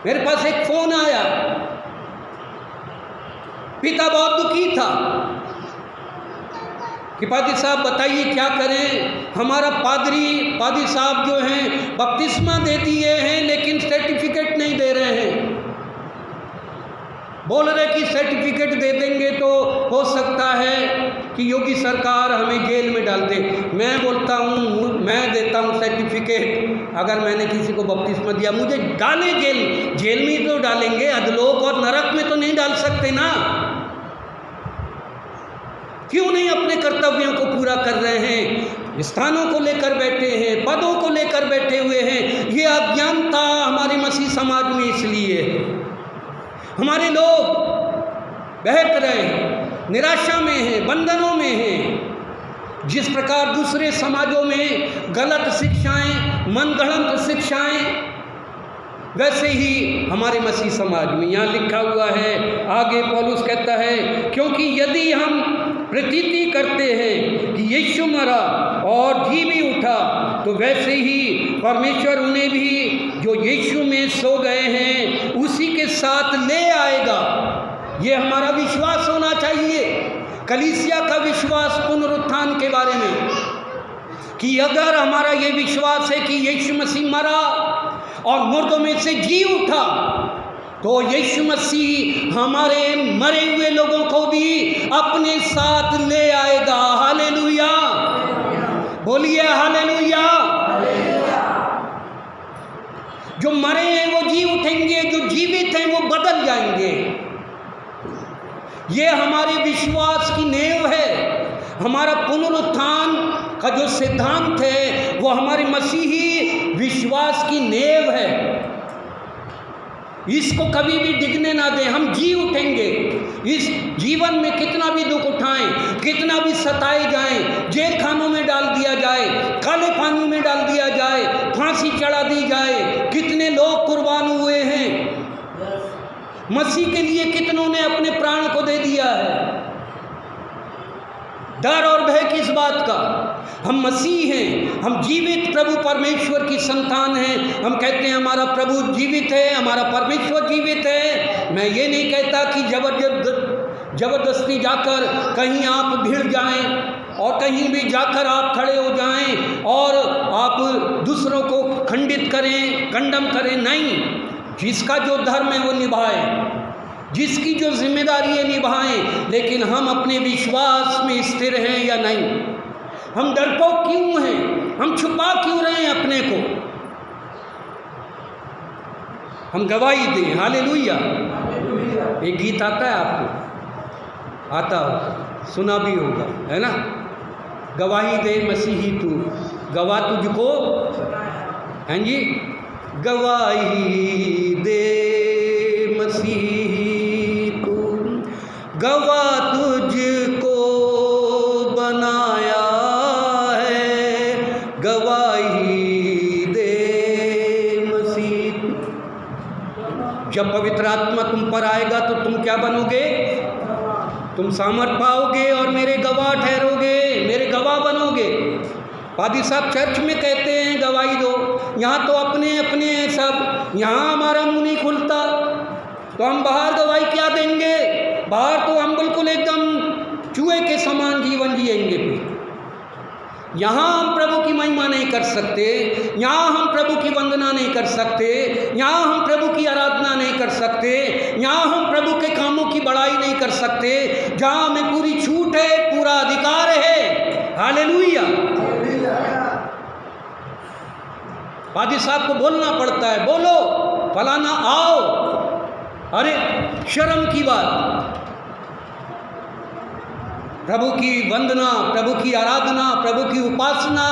मेरे पास एक फोन आया, पिता बहुत दुखी था, कि पादरी साहब बताइए क्या करें, हमारा पादरी साहब जो हैं बपतिस्मा दे दिए हैं लेकिन सर्टिफिकेट नहीं दे रहे हैं। बोल रहे कि सर्टिफिकेट दे देंगे तो हो सकता है कि योगी सरकार हमें जेल में डाल दे। मैं बोलता हूँ मैं देता हूँ सर्टिफिकेट, अगर मैंने किसी को बपतिस्मा दिया मुझे डाले जेल में तो डालेंगे, अधलोक और नरक में तो नहीं डाल सकते ना। क्यों नहीं अपने कर्तव्यों को पूरा कर रहे हैं? स्थानों को लेकर बैठे हैं, पदों को लेकर बैठे हुए हैं। ये अज्ञानता हमारे मसीह समाज में इसलिए है। हमारे लोग बहक रहे हैं, निराशा में हैं, बंधनों में हैं। जिस प्रकार दूसरे समाजों में गलत शिक्षाएं, मनगढ़ंत शिक्षाएं, वैसे ही हमारे मसीह समाज में। यहाँ लिखा हुआ है, आगे पौलुस कहता है, क्योंकि यदि हम प्रतीति करते हैं कि यीशु मरा और जी भी उठा, तो वैसे ही परमेश्वर उन्हें भी जो यीशु में सो गए हैं उसी के साथ ले आएगा। ये हमारा विश्वास होना चाहिए, कलीसिया का विश्वास पुनरुत्थान के बारे में, कि अगर हमारा ये विश्वास है कि यीशु मसीह मरा और मुर्दों में से जी उठा, तो यीशु मसीह हमारे मरे हुए लोगों को भी अपने साथ ले आएगा। हालेलुया, बोलिए हालेलुया। जो मरे हैं वो जी उठेंगे, जो जीवित हैं वो बदल जाएंगे। ये हमारे विश्वास की नींव है। हमारा पुनरुत्थान का जो सिद्धांत है वो हमारे मसीही विश्वास की नींव है। इसको कभी भी डिगने ना दें। हम जी उठेंगे। इस जीवन में कितना भी दुख उठाएं, कितना भी सताए जाएं, जेल खानों में डाल दिया जाए, काले पानी में डाल दिया जाए, फांसी चढ़ा दी जाए, कितने लोग कुर्बान हुए हैं मसीह के लिए, कितनों ने अपने प्राण को दे दिया है। डर और भय किस बात का? हम मसीह हैं, हम जीवित प्रभु परमेश्वर की संतान हैं। हम कहते हैं हमारा प्रभु जीवित है, हमारा परमेश्वर जीवित है। मैं ये नहीं कहता कि जबरदस्ती जाकर कहीं आप भिड़ जाएं और कहीं भी जाकर आप खड़े हो जाएं और आप दूसरों को खंडित करें, कंडम करें। नहीं, जिसका जो धर्म है वो निभाए, जिसकी जो जिम्मेदारी है निभाएं। लेकिन हम अपने विश्वास में स्थिर हैं या नहीं? हम डरपोक क्यों हैं? हम छुपा क्यों रहे हैं अपने को? हम गवाही दें। हालेलुया। एक गीत आता है आपको, आता हो, सुना भी होगा, है ना? गवाही दे मसीही तू, गवाह तुझको, हैं जी? गवाही दे मसीही तू, गवाह तुझको बनाया है, गवाही दे मसीह। जब पवित्र आत्मा तुम पर आएगा तो तुम क्या बनोगे? तुम सामर्थ पाओगे और मेरे गवाह ठहरोगे, मेरे गवाह बनोगे। पादी साहब चर्च में कहते हैं गवाही दो, यहाँ तो अपने अपने हैं सब, यहाँ हमारा मुंह नहीं खुलता, तो हम बाहर गवाही क्या देंगे? बाहर तो हम बिल्कुल एकदम चूहे के समान जीवन जिएंगे। फिर यहाँ हम प्रभु की महिमा नहीं कर सकते, यहाँ हम प्रभु की वंदना नहीं कर सकते, यहाँ हम प्रभु की आराधना नहीं कर सकते, यहाँ हम प्रभु के कामों की बड़ाई नहीं कर सकते, जहाँ हमें पूरी छूट है, पूरा अधिकार है। हालेलुया। पादी साहब को बोलना पड़ता है, बोलो फलाना आओ। अरे शर्म की बात। प्रभु की वंदना, प्रभु की आराधना, प्रभु की उपासना,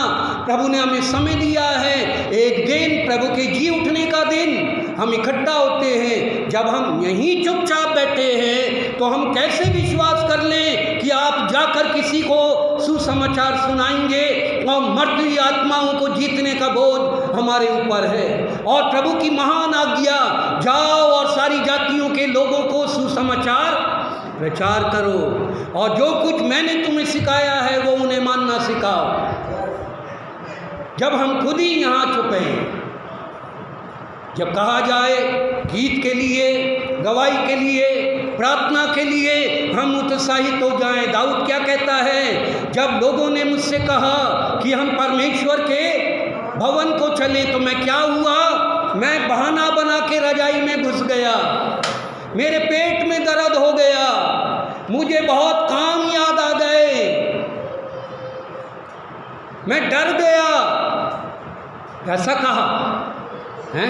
प्रभु ने हमें समय दिया है। एक दिन प्रभु के जी उठने का दिन हम इकट्ठा होते हैं। जब हम यहीं चुपचाप बैठे हैं तो हम कैसे विश्वास कर लें कि आप जाकर किसी को सुसमाचार सुनाएंगे? और मरती आत्माओं को जीतने का बोझ हमारे ऊपर है। और प्रभु की महान आज्ञा, जाओ और सारी जातियों के लोगों को सुसमाचार प्रचार करो, और जो कुछ मैंने तुम्हें सिखाया है वो उन्हें मानना सिखाओ। जब हम खुद ही यहाँ छुपे हैं, जब कहा जाए गीत के लिए, गवाही के लिए, प्रार्थना के लिए हम उत्साहित हो जाएं। दाऊद क्या कहता है, जब लोगों ने मुझसे कहा कि हम परमेश्वर के भवन को चलें, तो मैं क्या हुआ, मैं बहाना बना के रजाई में घुस गया, मेरे पेट में दर्द हो गया, मुझे बहुत काम याद आ गए, मैं डर गया। ऐसा कहा है?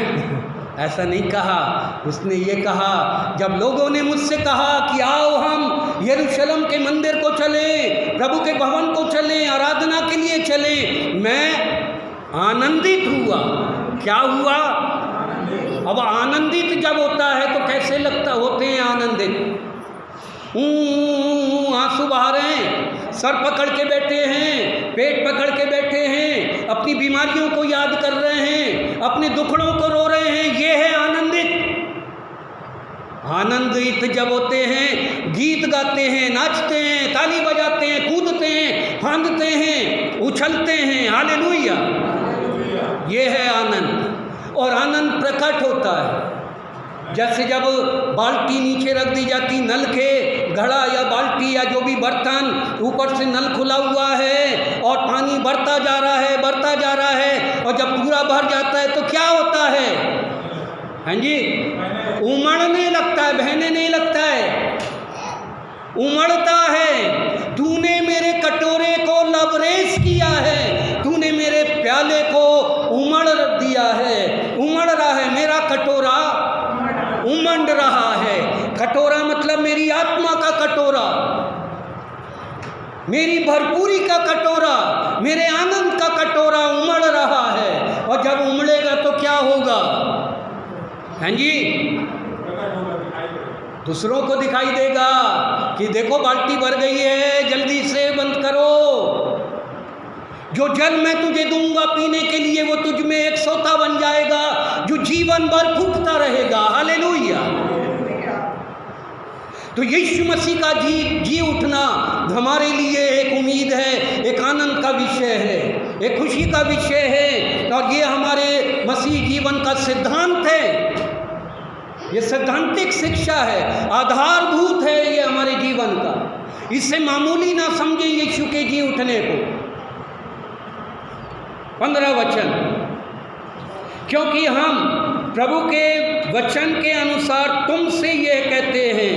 ऐसा नहीं कहा। उसने ये कहा, जब लोगों ने मुझसे कहा कि आओ हम यरूशलेम के मंदिर को चलें, प्रभु के भवन को चलें, आराधना के लिए चलें, मैं आनंदित हुआ। क्या हुआ? अब आनंदित जब होता है तो कैसे लगता होते हैं आनंदित? आंसू बहा रहे हैं, सर पकड़ के बैठे हैं, पेट पकड़ के बैठे हैं, अपनी बीमारियों को याद कर रहे हैं, अपने दुखड़ों को रो रहे हैं। ये है आनंदित। आनंदित जब होते हैं, गीत गाते हैं, नाचते हैं, ताली बजाते हैं, कूदते हैं, फांदते हैं, उछलते हैं। हालेलुया! ये है आनंद। और आनंद प्रकट होता है जैसे जब बाल्टी नीचे रख दी जाती, नल के घड़ा या बाल्टी या जो भी बर्तन, ऊपर से नल खुला हुआ है और पानी बढ़ता जा रहा है, बढ़ता जा रहा है, और जब पूरा भर जाता है तो क्या होता है? हाँ जी, उमड़ने लगता है, बहने नहीं लगता है, उमड़ता है। तूने मेरे कटोरे को लबरेज किया है, तूने मेरे प्याले को उमड़ दिया है। उमड़ रहा है मेरा कटोरा, उमड़ रहा है। कटोरा मतलब मेरी आत्मा का कटोरा, मेरी भरपूरी का कटोरा, मेरे आनंद का कटोरा उमड़ रहा है। और जब उमड़ेगा तो क्या होगा? हाँ जी, दूसरों को दिखाई देगा कि देखो बाल्टी भर गई है, जल्दी से बंद करो। जो जल मैं तुझे दूंगा पीने के लिए, वो तुझ में एक सोता बन जाएगा जो जीवन भर फूकता रहेगा। हालेलुया! तो यीशु मसीह का जी उठना हमारे लिए एक उम्मीद है, एक आनंद का विषय है, एक खुशी का विषय है। और ये हमारे मसीह जीवन का सिद्धांत है, ये सैद्धांतिक शिक्षा है, आधारभूत है ये हमारे जीवन का। इससे मामूली ना समझे यीशु के जी उठने को। 15 वचन, क्योंकि हम प्रभु के वचन के अनुसार तुमसे यह कहते हैं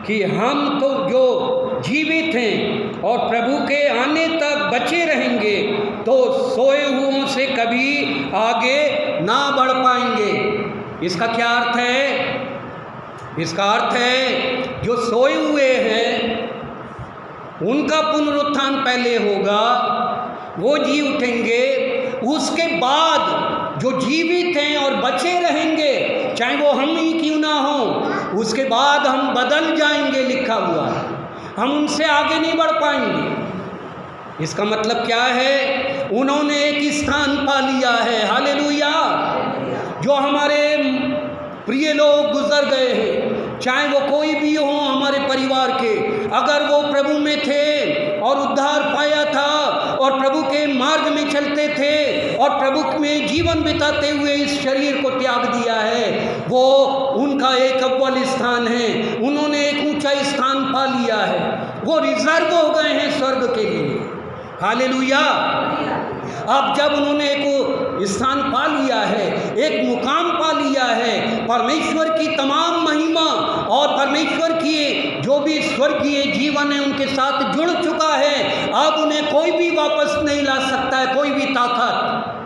कि हम तो जो जीवित हैं और प्रभु के आने तक बचे रहेंगे, तो सोए हुओं से कभी आगे ना बढ़ पाएंगे। इसका क्या अर्थ है? इसका अर्थ है जो सोए हुए हैं उनका पुनरुत्थान पहले होगा, वो जी उठेंगे। उसके बाद जो जीवित हैं और बचे रहेंगे, चाहे वो हम ही क्यों ना हो, उसके बाद हम बदल जाएंगे, लिखा हुआ है। हम उनसे आगे नहीं बढ़ पाएंगे। इसका मतलब क्या है? उन्होंने एक स्थान पा लिया है। हालेलुया! जो हमारे प्रिय लोग गुजर गए हैं, चाहे वो कोई भी हो हमारे परिवार के, अगर वो प्रभु में थे और उद्धार पाया था और प्रभु के मार्ग में चलते थे और प्रभु में जीवन बिताते हुए इस शरीर को त्याग दिया है, वो उनका एक अव्वल स्थान है। उन्होंने एक ऊंचा स्थान पा लिया है, वो रिजर्व हो गए हैं स्वर्ग के लिए। हालेलुया! अब जब उन्होंने एक स्थान पा लिया है, एक मुकाम पा लिया है, परमेश्वर की तमाम महिमा और परमेश्वर की जो भी स्वर्गीय जीवन है उनके साथ जुड़ चुका है, अब उन्हें कोई भी वापस नहीं ला सकता है। कोई भी ताकत,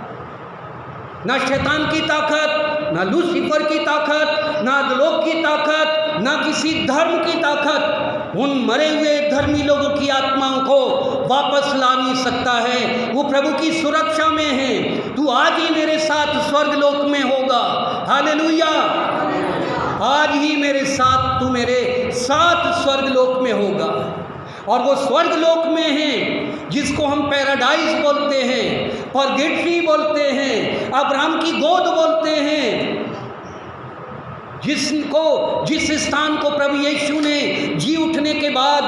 ना शैतान की ताकत, ना लूसीफर की ताकत, ना अधोलोक की ताकत, ना किसी धर्म की ताकत उन मरे हुए धर्मी लोगों की आत्माओं को वापस ला नहीं सकता है। वो प्रभु की सुरक्षा में है। तू आज ही मेरे साथ स्वर्गलोक में होगा। हालेलुया! आज ही मेरे साथ, तू मेरे साथ स्वर्गलोक में होगा। और वो स्वर्गलोक में है जिसको हम पैराडाइज बोलते हैं, परगेटरी बोलते हैं, अब्राहम की गोद बोलते हैं, जिस स्थान को प्रभु यीशु ने जी उठने के बाद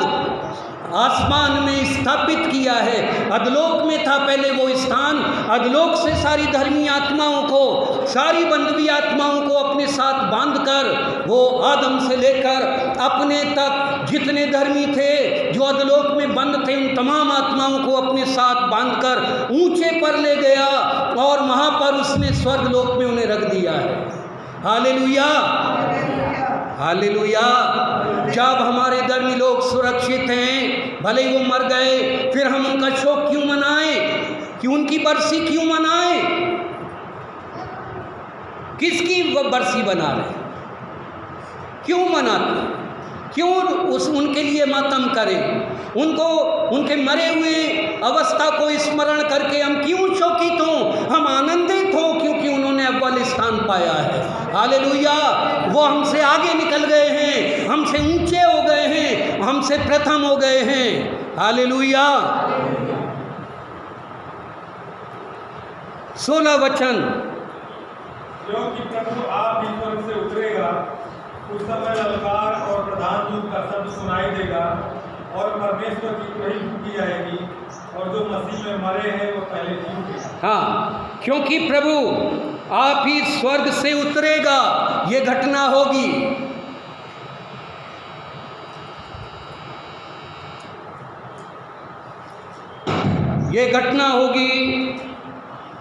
आसमान में स्थापित किया है। अधलोक में था पहले वो स्थान, अधलोक से सारी धर्मी आत्माओं को सारी बंधुवी आत्माओं को अपने साथ बांधकर वो आदम से लेकर अपने तक जितने धर्मी थे जो अधलोक में बंद थे उन तमाम आत्माओं को अपने साथ बांधकर ऊंचे पर ले गया और वहाँ पर उसने स्वर्गलोक में उन्हें रख दिया है। Hallelujah, hallelujah. जब हमारे धर्मी लोग सुरक्षित हैं, भले ही वो मर गए, फिर हम उनका शोक क्यों मनाएं, कि उनकी बरसी क्यों मनाएं? किसकी बरसी बना रहे, क्यों मनाते, क्यों उनके लिए मातम करें? उनको उनके मरे हुए अवस्था को स्मरण करके हम क्यों शोकित हों? हम आनंदित हों क्योंकि उन्होंने अव्वल स्थान पाया है। हालेलुया। वो हमसे आगे निकल गए हैं, हमसे ऊंचे हो गए हैं, हमसे प्रथम हो गए हैं। हालेलुया। 16 वचन, क्योंकि प्रभु आप ही स्वर्ग से उतरेगा, उस समय ललकार और प्रधान दूत का शब्द सुनाई देगा और परमेश्वर की तुरही फूकी जाएगी और जो मसीह में मरे हैं वो पहले जी उठेंगे। हाँ, क्योंकि प्रभु आप ही स्वर्ग से उतरेगा, ये घटना होगी। ये घटना होगी,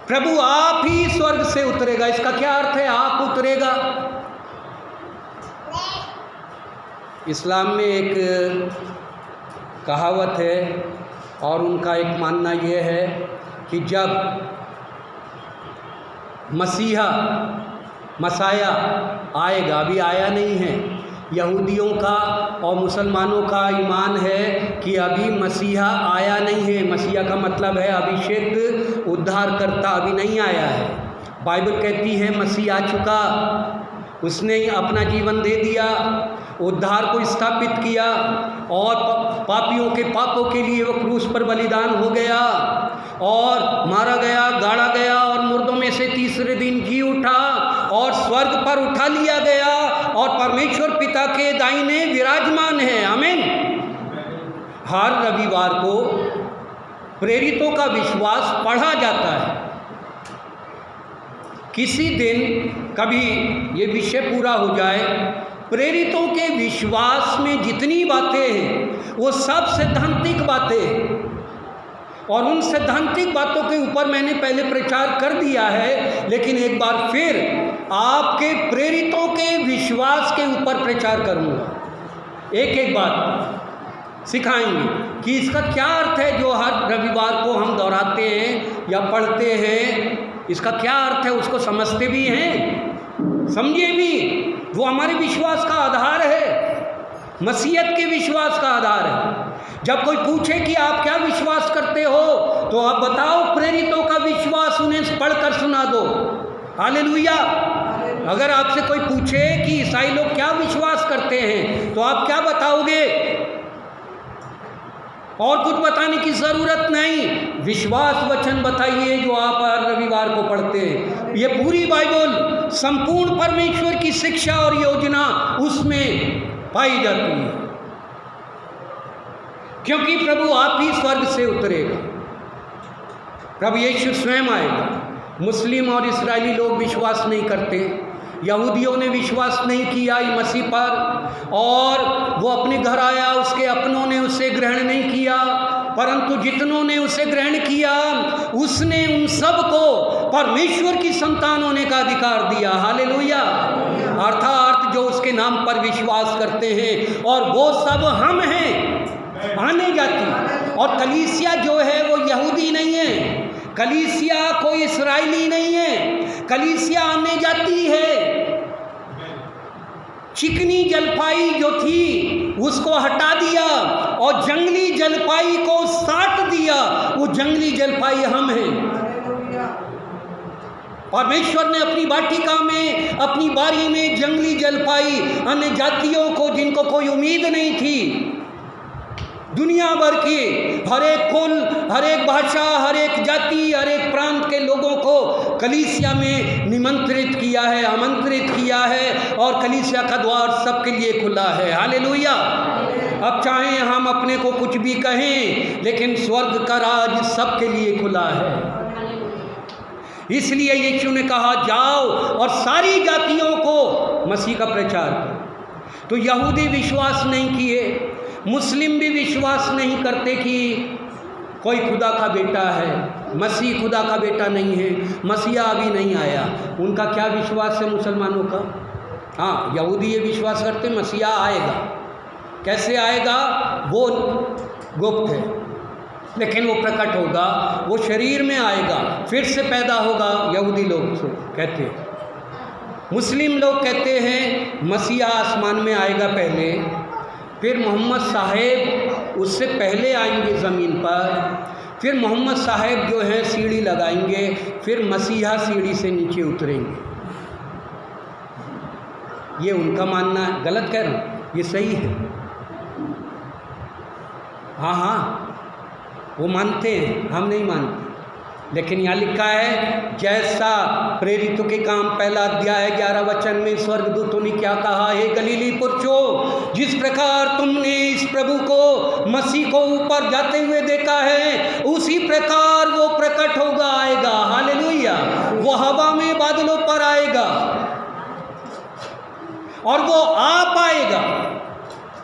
प्रभु आप ही स्वर्ग से उतरेगा। इसका क्या अर्थ है, आप उतरेगा? इस्लाम में एक कहावत है और उनका एक मानना ये है कि जब मसाया आएगा, अभी आया नहीं है, यहूदियों का और मुसलमानों का ईमान है कि अभी मसीहा आया नहीं है। मसीहा का मतलब है अभिषेक उद्धारकर्ता, अभी नहीं आया है। बाइबल कहती है मसीह आ चुका, उसने अपना जीवन दे दिया, उद्धार को स्थापित किया और पापियों के पापों के लिए वो क्रूस पर बलिदान हो गया और मारा गया, गाड़ा गया और मुर्दों में से तीसरे दिन जी उठा और स्वर्ग पर उठा लिया गया और परमेश्वर पिता के दाहिने विराजमान है। आमीन। हर रविवार को प्रेरितों का विश्वास पढ़ा जाता है। किसी दिन कभी ये विषय पूरा हो जाए, प्रेरितों के विश्वास में जितनी बातें हैं वो सब सैद्धांतिक बातें हैं और उन सैद्धांतिक बातों के ऊपर मैंने पहले प्रचार कर दिया है, लेकिन एक बार फिर आपके प्रेरितों के विश्वास के ऊपर प्रचार करूँगा। एक एक बात सिखाएंगे कि इसका क्या अर्थ है जो हर रविवार को हम दोहराते हैं या पढ़ते हैं, इसका क्या अर्थ है, उसको समझते भी हैं, समझे भी। वो हमारे विश्वास का आधार है, मसीहत के विश्वास का आधार है। जब कोई पूछे कि आप क्या विश्वास करते हो तो आप बताओ प्रेरितों का विश्वास, उन्हें पढ़कर सुना दो। हालेलुया। अगर आपसे कोई पूछे कि ईसाई लोग क्या विश्वास करते हैं तो आप क्या बताओगे? और कुछ बताने की ज़रूरत नहीं, विश्वास वचन बताइए जो आप हर रविवार को पढ़ते हैं। ये पूरी बाइबल संपूर्ण परमेश्वर की शिक्षा और योजना उसमें पाई जाती है, क्योंकि प्रभु आप ही स्वर्ग से उतरेगा, प्रभु यीशु स्वयं आएगा। मुस्लिम और इस्राएली लोग विश्वास नहीं करते, यहूदियों ने विश्वास नहीं किया मसीह पर और वो अपने घर आया, उसके अपनों ने उसे ग्रहण नहीं किया, परंतु जितनों ने उसे ग्रहण किया उसने उन सब को परमेश्वर की संतान होने का अधिकार दिया। हालेलुया। अर्थात जो उसके नाम पर विश्वास करते हैं, और वो सब हम हैं, आने जाती। और कलीसिया जो है वो यहूदी नहीं है, कलीसिया कोई इस्राएली नहीं है, कलीसिया आने जाती है। चिकनी जलपाई जो थी उसको हटा दिया और जंगली जलपाई को साट दिया। वो जंगली जलपाई हम हैं। परमेश्वर ने अपनी वाटिका में, अपनी बारी में जंगली जलपाई अन्य जातियों को, जिनको कोई उम्मीद नहीं थी, दुनिया भर की हर एक कुल, हर एक भाषा, हर एक जाति, हर एक प्रांत के लोगों को कलीसिया में निमंत्रित किया है, आमंत्रित किया है, और कलीसिया का द्वार सबके लिए खुला है। हालेलुया। अब चाहे हम अपने को कुछ भी कहें, लेकिन स्वर्ग का राज सबके लिए खुला है। इसलिए यीशु ने कहा जाओ और सारी जातियों को मसीह का प्रचार करो। तो यहूदी विश्वास नहीं किए, मुस्लिम भी विश्वास नहीं करते कि कोई खुदा का बेटा है, मसीह खुदा का बेटा नहीं है, मसीहा अभी नहीं आया। उनका क्या विश्वास है मुसलमानों का? हाँ, यहूदी ये विश्वास करते मसीहा आएगा। कैसे आएगा वो गुप्त है, लेकिन वो प्रकट होगा, वो शरीर में आएगा, फिर से पैदा होगा। यहूदी लोग कहते हैं। मुस्लिम लोग कहते हैं मसीहा आसमान में आएगा पहले, फिर मोहम्मद साहेब उससे पहले आएंगे ज़मीन पर, फिर मोहम्मद साहेब जो हैं सीढ़ी लगाएंगे, फिर मसीहा सीढ़ी से नीचे उतरेंगे। ये उनका मानना है। गलत कह रहा हूँ? ये सही है। हाँ हाँ, वो मानते हैं, हम नहीं मानते। लेकिन यहाँ लिखा है, जैसा प्रेरितों के काम 1 अध्याय 11 वचन में स्वर्गदूतों ने क्या कहा, हे गलीली पुरचों, जिस प्रकार तुमने इस प्रभु को मसीह को ऊपर जाते हुए देखा है, उसी प्रकार वो प्रकट होगा, आएगा। हालेलुया। वो हवा में बादलों पर आएगा और वो आ पाएगा।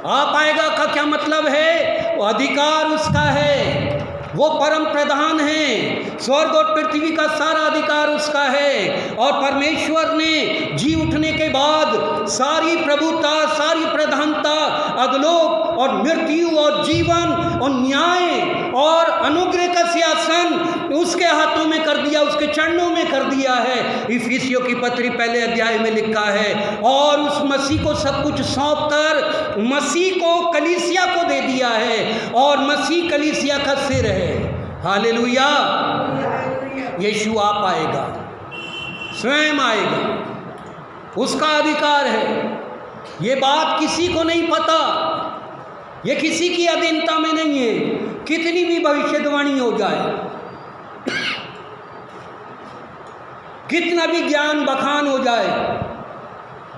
आ पाएगा का क्या मतलब है? वो अधिकार उसका है, वो परम प्रधान है, स्वर्ग और पृथ्वी का सारा अधिकार उसका है। और परमेश्वर ने जी उठने के बाद सारी प्रभुता, सारी प्रधानता, अधोलोक और मृत्यु और जीवन और न्याय और अनुग्रह का सिंहासन उसके हाथों में कर दिया, उसके चरणों में कर दिया है। इफिसियों की पत्री 1 अध्याय में लिखा है। और उस मसीह को सब कुछ सौंप कर मसीह को कलीसिया को दे दिया है, और मसीह कलीसिया का सिर है। हालेलुया। यीशु आ पाएगा, स्वयं आएगा, उसका अधिकार है। ये बात किसी को नहीं पता, ये किसी की अधीनता में नहीं है। कितनी भी भविष्यवाणी हो जाए, कितना भी ज्ञान बखान हो जाए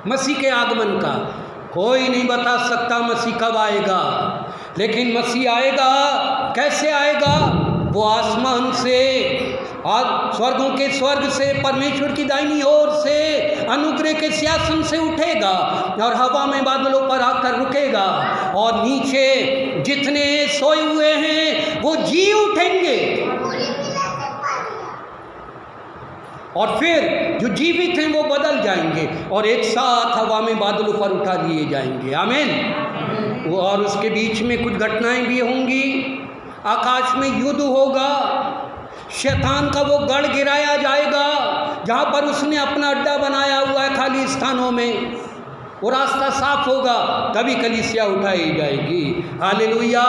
मसीह के आगमन का, कोई नहीं बता सकता मसीह कब आएगा। लेकिन मसीह आएगा। कैसे आएगा? वो आसमान से, स्वर्गों के स्वर्ग से, परमेश्वर की दाहिनी ओर से, अनुग्रह के सिंहासन से उठेगा और हवा में बादलों पर आकर रुकेगा। और नीचे जितने सोए हुए हैं वो जी उठेंगे, और फिर जो जीवित हैं वो बदल जाएंगे और एक साथ हवा में बादलों पर उठा लिए जाएंगे। आमीन। और उसके बीच में कुछ घटनाएं भी होंगी। आकाश में युद्ध होगा, शैतान का वो गढ़ गिराया जाएगा जहाँ पर उसने अपना अड्डा बनाया हुआ है खाली स्थानों में, वो रास्ता साफ होगा, तभी कलीसिया उठाई जाएगी। हालेलुया।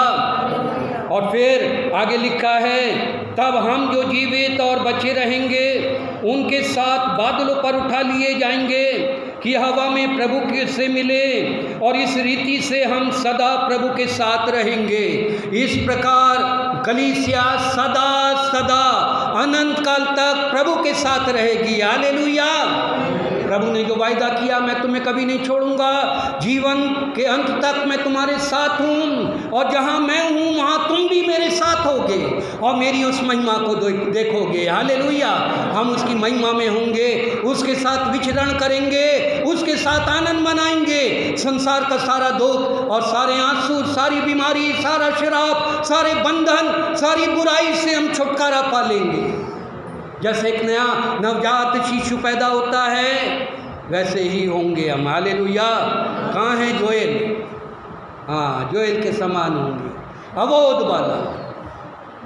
और फिर आगे लिखा है, तब हम जो जीवित और बचे रहेंगे उनके साथ बादलों पर उठा लिए जाएंगे कि हवा में प्रभु के से मिले, और इस रीति से हम सदा प्रभु के साथ रहेंगे। इस प्रकार कलीसिया सदा सदा अनंत काल तक प्रभु के साथ रहेगी। हालेलुया। प्रभु ने जो वायदा किया, मैं तुम्हें कभी नहीं छोड़ूंगा, जीवन के अंत तक मैं तुम्हारे साथ हूँ, और जहाँ मैं हूँ वहाँ तुम भी मेरे साथ होगे और मेरी उस महिमा को देखोगे। हालेलुया। हम उसकी महिमा में होंगे, उसके साथ विचरण करेंगे, उसके साथ आनंद मनाएंगे। संसार का सारा दुख और सारे आंसू, सारी बीमारी, सारा शराब, सारे बंधन, सारी बुराई से हम छुटकारा पा लेंगे। जैसे एक नया नवजात शिशु पैदा होता है, वैसे ही होंगे हम। हालेलुया। कहाँ है जोएल? हाँ, जोएल के समान होंगे, अबोध वाला,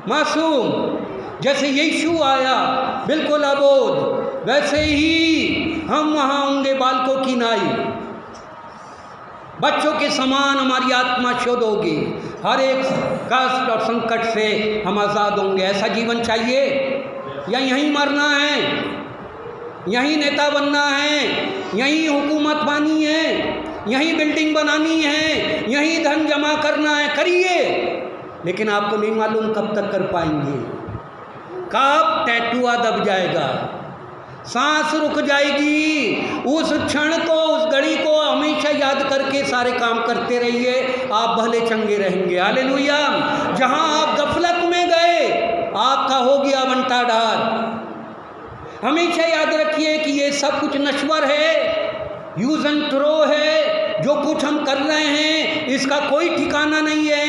मासूम। जैसे यीशु आया बिल्कुल अबोध, वैसे ही हम वहाँ होंगे बालकों की नाई, बच्चों के समान हमारी आत्मा शुद्ध होगी। हर एक कष्ट और संकट से हम आज़ाद होंगे। ऐसा जीवन चाहिए या यहीं मरना है, यहीं नेता बनना है, यहीं हुकूमत पानी है, यहीं बिल्डिंग बनानी है, यहीं धन जमा करना है? करिए, लेकिन आपको नहीं मालूम कब तक कर पाएंगे, कब टैटुआ दब जाएगा, सांस रुक जाएगी। उस क्षण को, उस घड़ी को हमेशा याद करके सारे काम करते रहिए, आप भले चंगे रहेंगे। हालेलुया। जहाँ आप गफलत में गए, आपका हो गया बंटाढार। हमेशा याद रखिए कि ये सब कुछ नश्वर है, यूज एंड थ्रो है। जो कुछ हम कर रहे हैं इसका कोई ठिकाना नहीं है,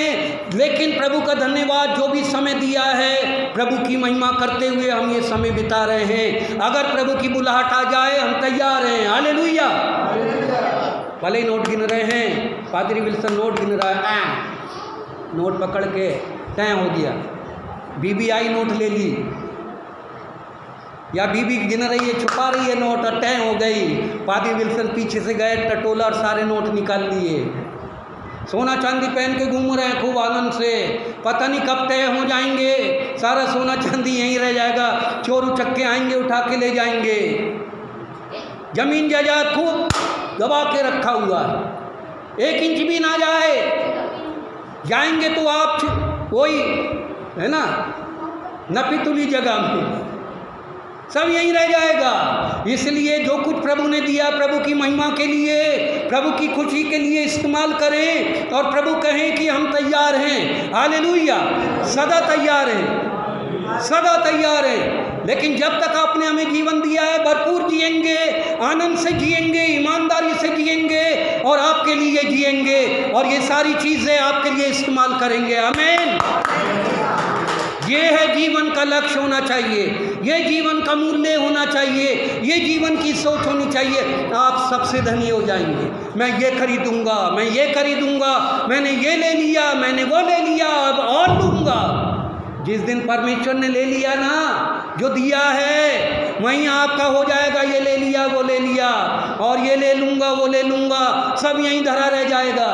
लेकिन प्रभु का धन्यवाद, जो भी समय दिया है प्रभु की महिमा करते हुए हम ये समय बिता रहे हैं। अगर प्रभु की बुलाहट आ जाए हम तैयार हैं। हालेलुया। भले ही नोट गिन रहे हैं, पादरी विल्सन नोट गिन रहा है, नोट पकड़ के तय हो गया, बीबीआई नोट ले ली, या बीबी गिन रही है, छुपा रही है नोट और तय हो गई। पादरी विल्सन पीछे से गए, टटोला और सारे नोट निकाल लिए, सोना चांदी पहन के घूम रहे हैं खूब आनंद से। पता नहीं कब तय हो जाएंगे, सारा सोना चांदी यहीं रह जाएगा, चोर उचक्के आएंगे उठा के ले जाएंगे। जमीन जायदाद खूब दबा के रखा हुआ है, 1 इंच भी ना जाए, जाएंगे तो आप वही है ना, नपीतुली जगह में सब यहीं रह जाएगा। इसलिए जो कुछ प्रभु ने दिया प्रभु की महिमा के लिए, प्रभु की खुशी के लिए इस्तेमाल करें, और प्रभु कहें कि हम तैयार हैं। हालेलुया। सदा तैयार हैं, सदा तैयार हैं। लेकिन जब तक आपने हमें जीवन दिया है भरपूर जिएंगे, आनंद से जिएंगे, ईमानदारी से जिएंगे और आपके लिए जिएंगे, और ये सारी चीज़ें आपके लिए इस्तेमाल करेंगे। आमीन। ये है जीवन का लक्ष्य होना चाहिए, ये जीवन का मूल्य होना चाहिए, ये जीवन की सोच होनी चाहिए। आप सबसे धनी हो जाएंगे। मैं ये खरीदूंगा, मैं ये खरीदूंगा, मैंने ये ले लिया, मैंने वो ले लिया, अब और लूँगा। जिस दिन परमेश्वर ने ले लिया ना, जो दिया है वहीं आपका हो जाएगा। ये ले लिया, वो ले लिया, और ये ले लूँगा, वो ले लूँगा, सब यहीं धरा रह जाएगा।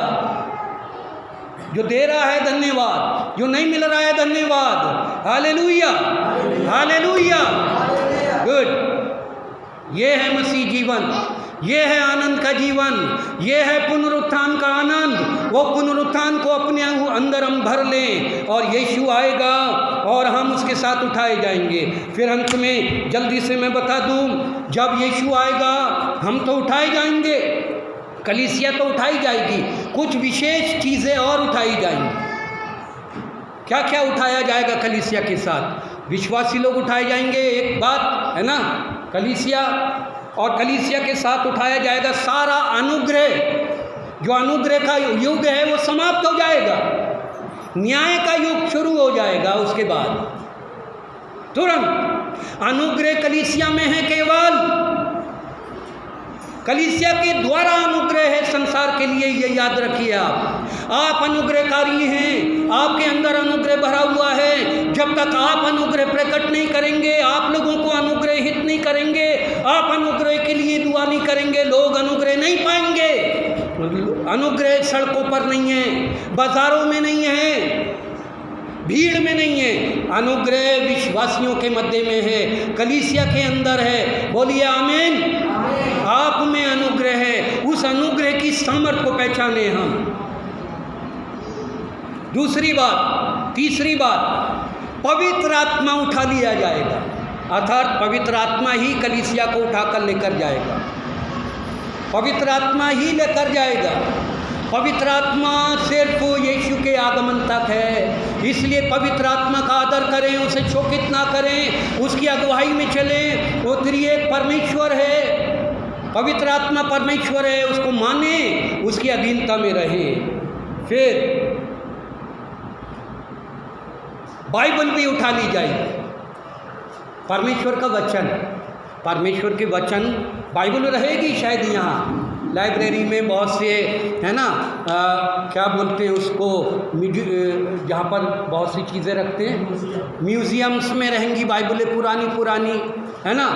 जो दे रहा है धन्यवाद, जो नहीं मिल रहा है धन्यवाद। Hallelujah, hallelujah, good. ये है मसीह जीवन, ये है आनंद का जीवन, ये है पुनरुत्थान का आनंद। वो पुनरुत्थान को अपने अंदर हम भर लें, और यीशु आएगा और हम उसके साथ उठाए जाएंगे। फिर अंत में जल्दी से मैं बता दूं, जब यीशु आएगा हम तो उठाए जाएंगे, कलीसिया तो उठाई जाएगी, कुछ विशेष चीज़ें और उठाई जाएंगी। क्या क्या उठाया जाएगा कलीसिया के साथ? विश्वासी लोग उठाए जाएंगे, एक बात है ना, कलीसिया, और कलीसिया के साथ उठाया जाएगा सारा अनुग्रह। जो अनुग्रह का युग है वो समाप्त हो जाएगा, न्याय का युग शुरू हो जाएगा। उसके बाद तुरंत अनुग्रह कलीसिया में है, केवल कलीसिया के द्वारा अनुग्रह है संसार के लिए। ये याद रखिए, आप अनुग्रहकारी हैं, आपके अंदर अनुग्रह भरा हुआ है। जब तक आप अनुग्रह प्रकट नहीं करेंगे, आप लोगों को अनुग्रह हित नहीं करेंगे, आप अनुग्रह के लिए दुआ नहीं करेंगे, लोग अनुग्रह नहीं पाएंगे। अनुग्रह सड़कों पर नहीं है, बाजारों में नहीं है, भीड़ में नहीं है, अनुग्रह विश्वासियों के मध्य में है, कलीसिया के अंदर है। बोलिए आमीन। आप में अनुग्रह है, उस अनुग्रह की सामर्थ को पहचाने हम। दूसरी बात, तीसरी बात, पवित्र आत्मा उठा लिया जाएगा, अर्थात पवित्र आत्मा ही कलीसिया को उठाकर लेकर जाएगा, पवित्र आत्मा ही लेकर जाएगा। पवित्र आत्मा सिर्फ यीशु के आगमन तक है, इसलिए पवित्र आत्मा का आदर करें, उसे शोकित ना करें, उसकी अगुवाई में चलें। वो त्रिएक परमेश्वर है, पवित्र आत्मा परमेश्वर है, उसको माने, उसकी अधीनता में रहें। फिर बाइबल भी उठा ली जाएगी, परमेश्वर का वचन, परमेश्वर के वचन, बाइबल रहेगी शायद यहाँ लाइब्रेरी में, बहुत से है ना, क्या बोलते हैं उसको, जहाँ पर बहुत सी चीज़ें रखते हैं, म्यूज़ियम्स में रहेंगी बाइबलें पुरानी पुरानी, है ना।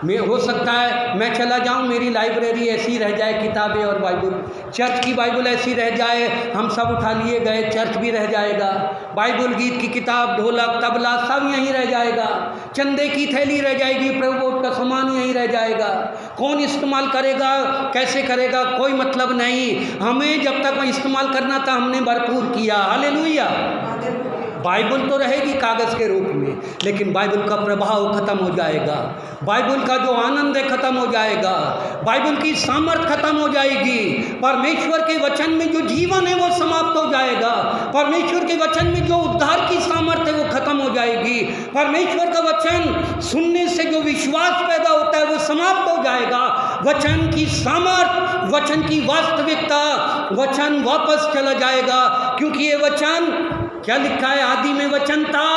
मैं हो सकता है मैं चला जाऊं, मेरी लाइब्रेरी ऐसी रह जाए, किताबें और बाइबल, चर्च की बाइबल ऐसी रह जाए, हम सब उठा लिए गए, चर्च भी रह जाएगा, बाइबल, गीत की किताब, ढोलक, तबला सब यहीं रह जाएगा, चंदे की थैली रह जाएगी, प्रभु का सामान यहीं रह जाएगा। कौन इस्तेमाल करेगा, कैसे करेगा, कोई मतलब नहीं। हमें जब तक इस्तेमाल करना था हमने भरपूर किया। हालेलुया। बाइबल तो रहेगी कागज़ के रूप में, लेकिन बाइबल का प्रभाव खत्म हो जाएगा, बाइबल का जो आनंद है खत्म हो जाएगा, बाइबल की सामर्थ खत्म हो जाएगी, परमेश्वर के वचन में जो जीवन है वो समाप्त हो जाएगा। परमेश्वर के वचन में जो उद्धार की सामर्थ्य है वो खत्म हो जाएगी। परमेश्वर का वचन सुनने से जो विश्वास पैदा होता है वो समाप्त हो जाएगा। वचन की सामर्थ, वचन की वास्तविकता, वचन वापस चला जाएगा, क्योंकि ये वचन क्या लिखा है, आदि में वचन था,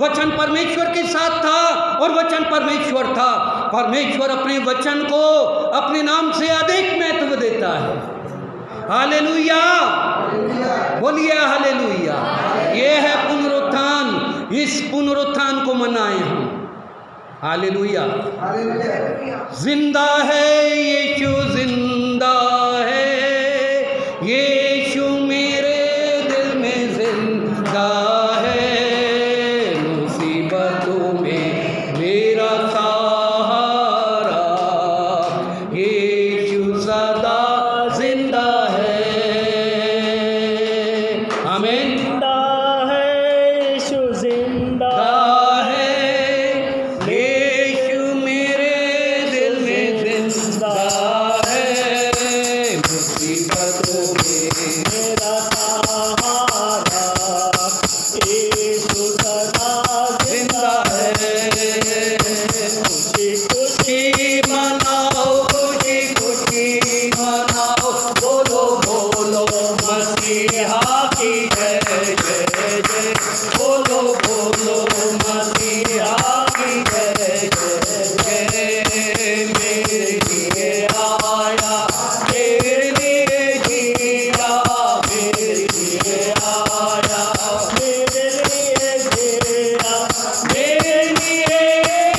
वचन परमेश्वर के साथ था और वचन परमेश्वर था। परमेश्वर अपने वचन को अपने नाम से अधिक महत्व देता है। हालेलुया, बोलिए हालेलुया। ये है पुनरुत्थान, इस पुनरुत्थान को मनाएं हम। हालेलुया, जिंदा है यीशु, जिंदा है यीशु, मेरे दिल में जिंदा है, मुसीबतों में मेरा सहारा, यीशु सदा जिंदा है। आमीन। जिंदा है यीशु, जिंदा है यीशु, मेरे दिल में जिंदा है, मुसीबतों में मेरा सहारा, यीशु सदा जिंदा है। खुशी खुशी खुशी मनाओ, खुशी खुशी मनाओ, बोलो बोलो मसीहा की जय जय जय, बोलो बोलो मसीहा की जय जय जय। मेरे लिए आया, मेरे लिए जिया, मेरे लिए आया, मेरे लिए तेरा, मेरे लिए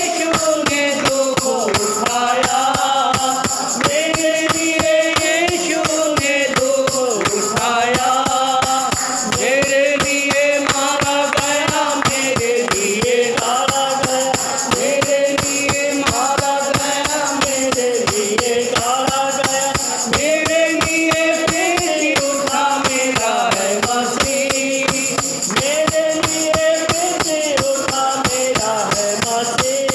यीशु ने दुख उठाया, मेरे लिए यीशु ने दुख उठाया, मेरे लिए मारा गया, मेरे लिए गाड़ा गया, मेरे लिए मारा गया, मेरे लिए गाड़ा गया, मेरे लिए फिर उठा, मेरा है मसीह। मेरे लिए फिर उठा, मेरा है मसीह।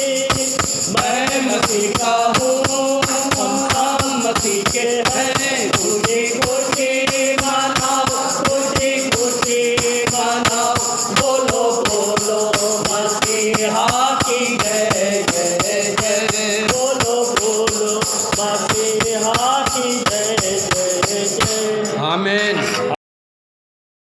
मैं मसीह का हूँ, हम सब मसीह के हैं, खुशी खुशी मनाओ, खुशी खुशी मनाओ, बोलो बोलो मसीहा की जय जय जय। बोलो बोलो मसीहा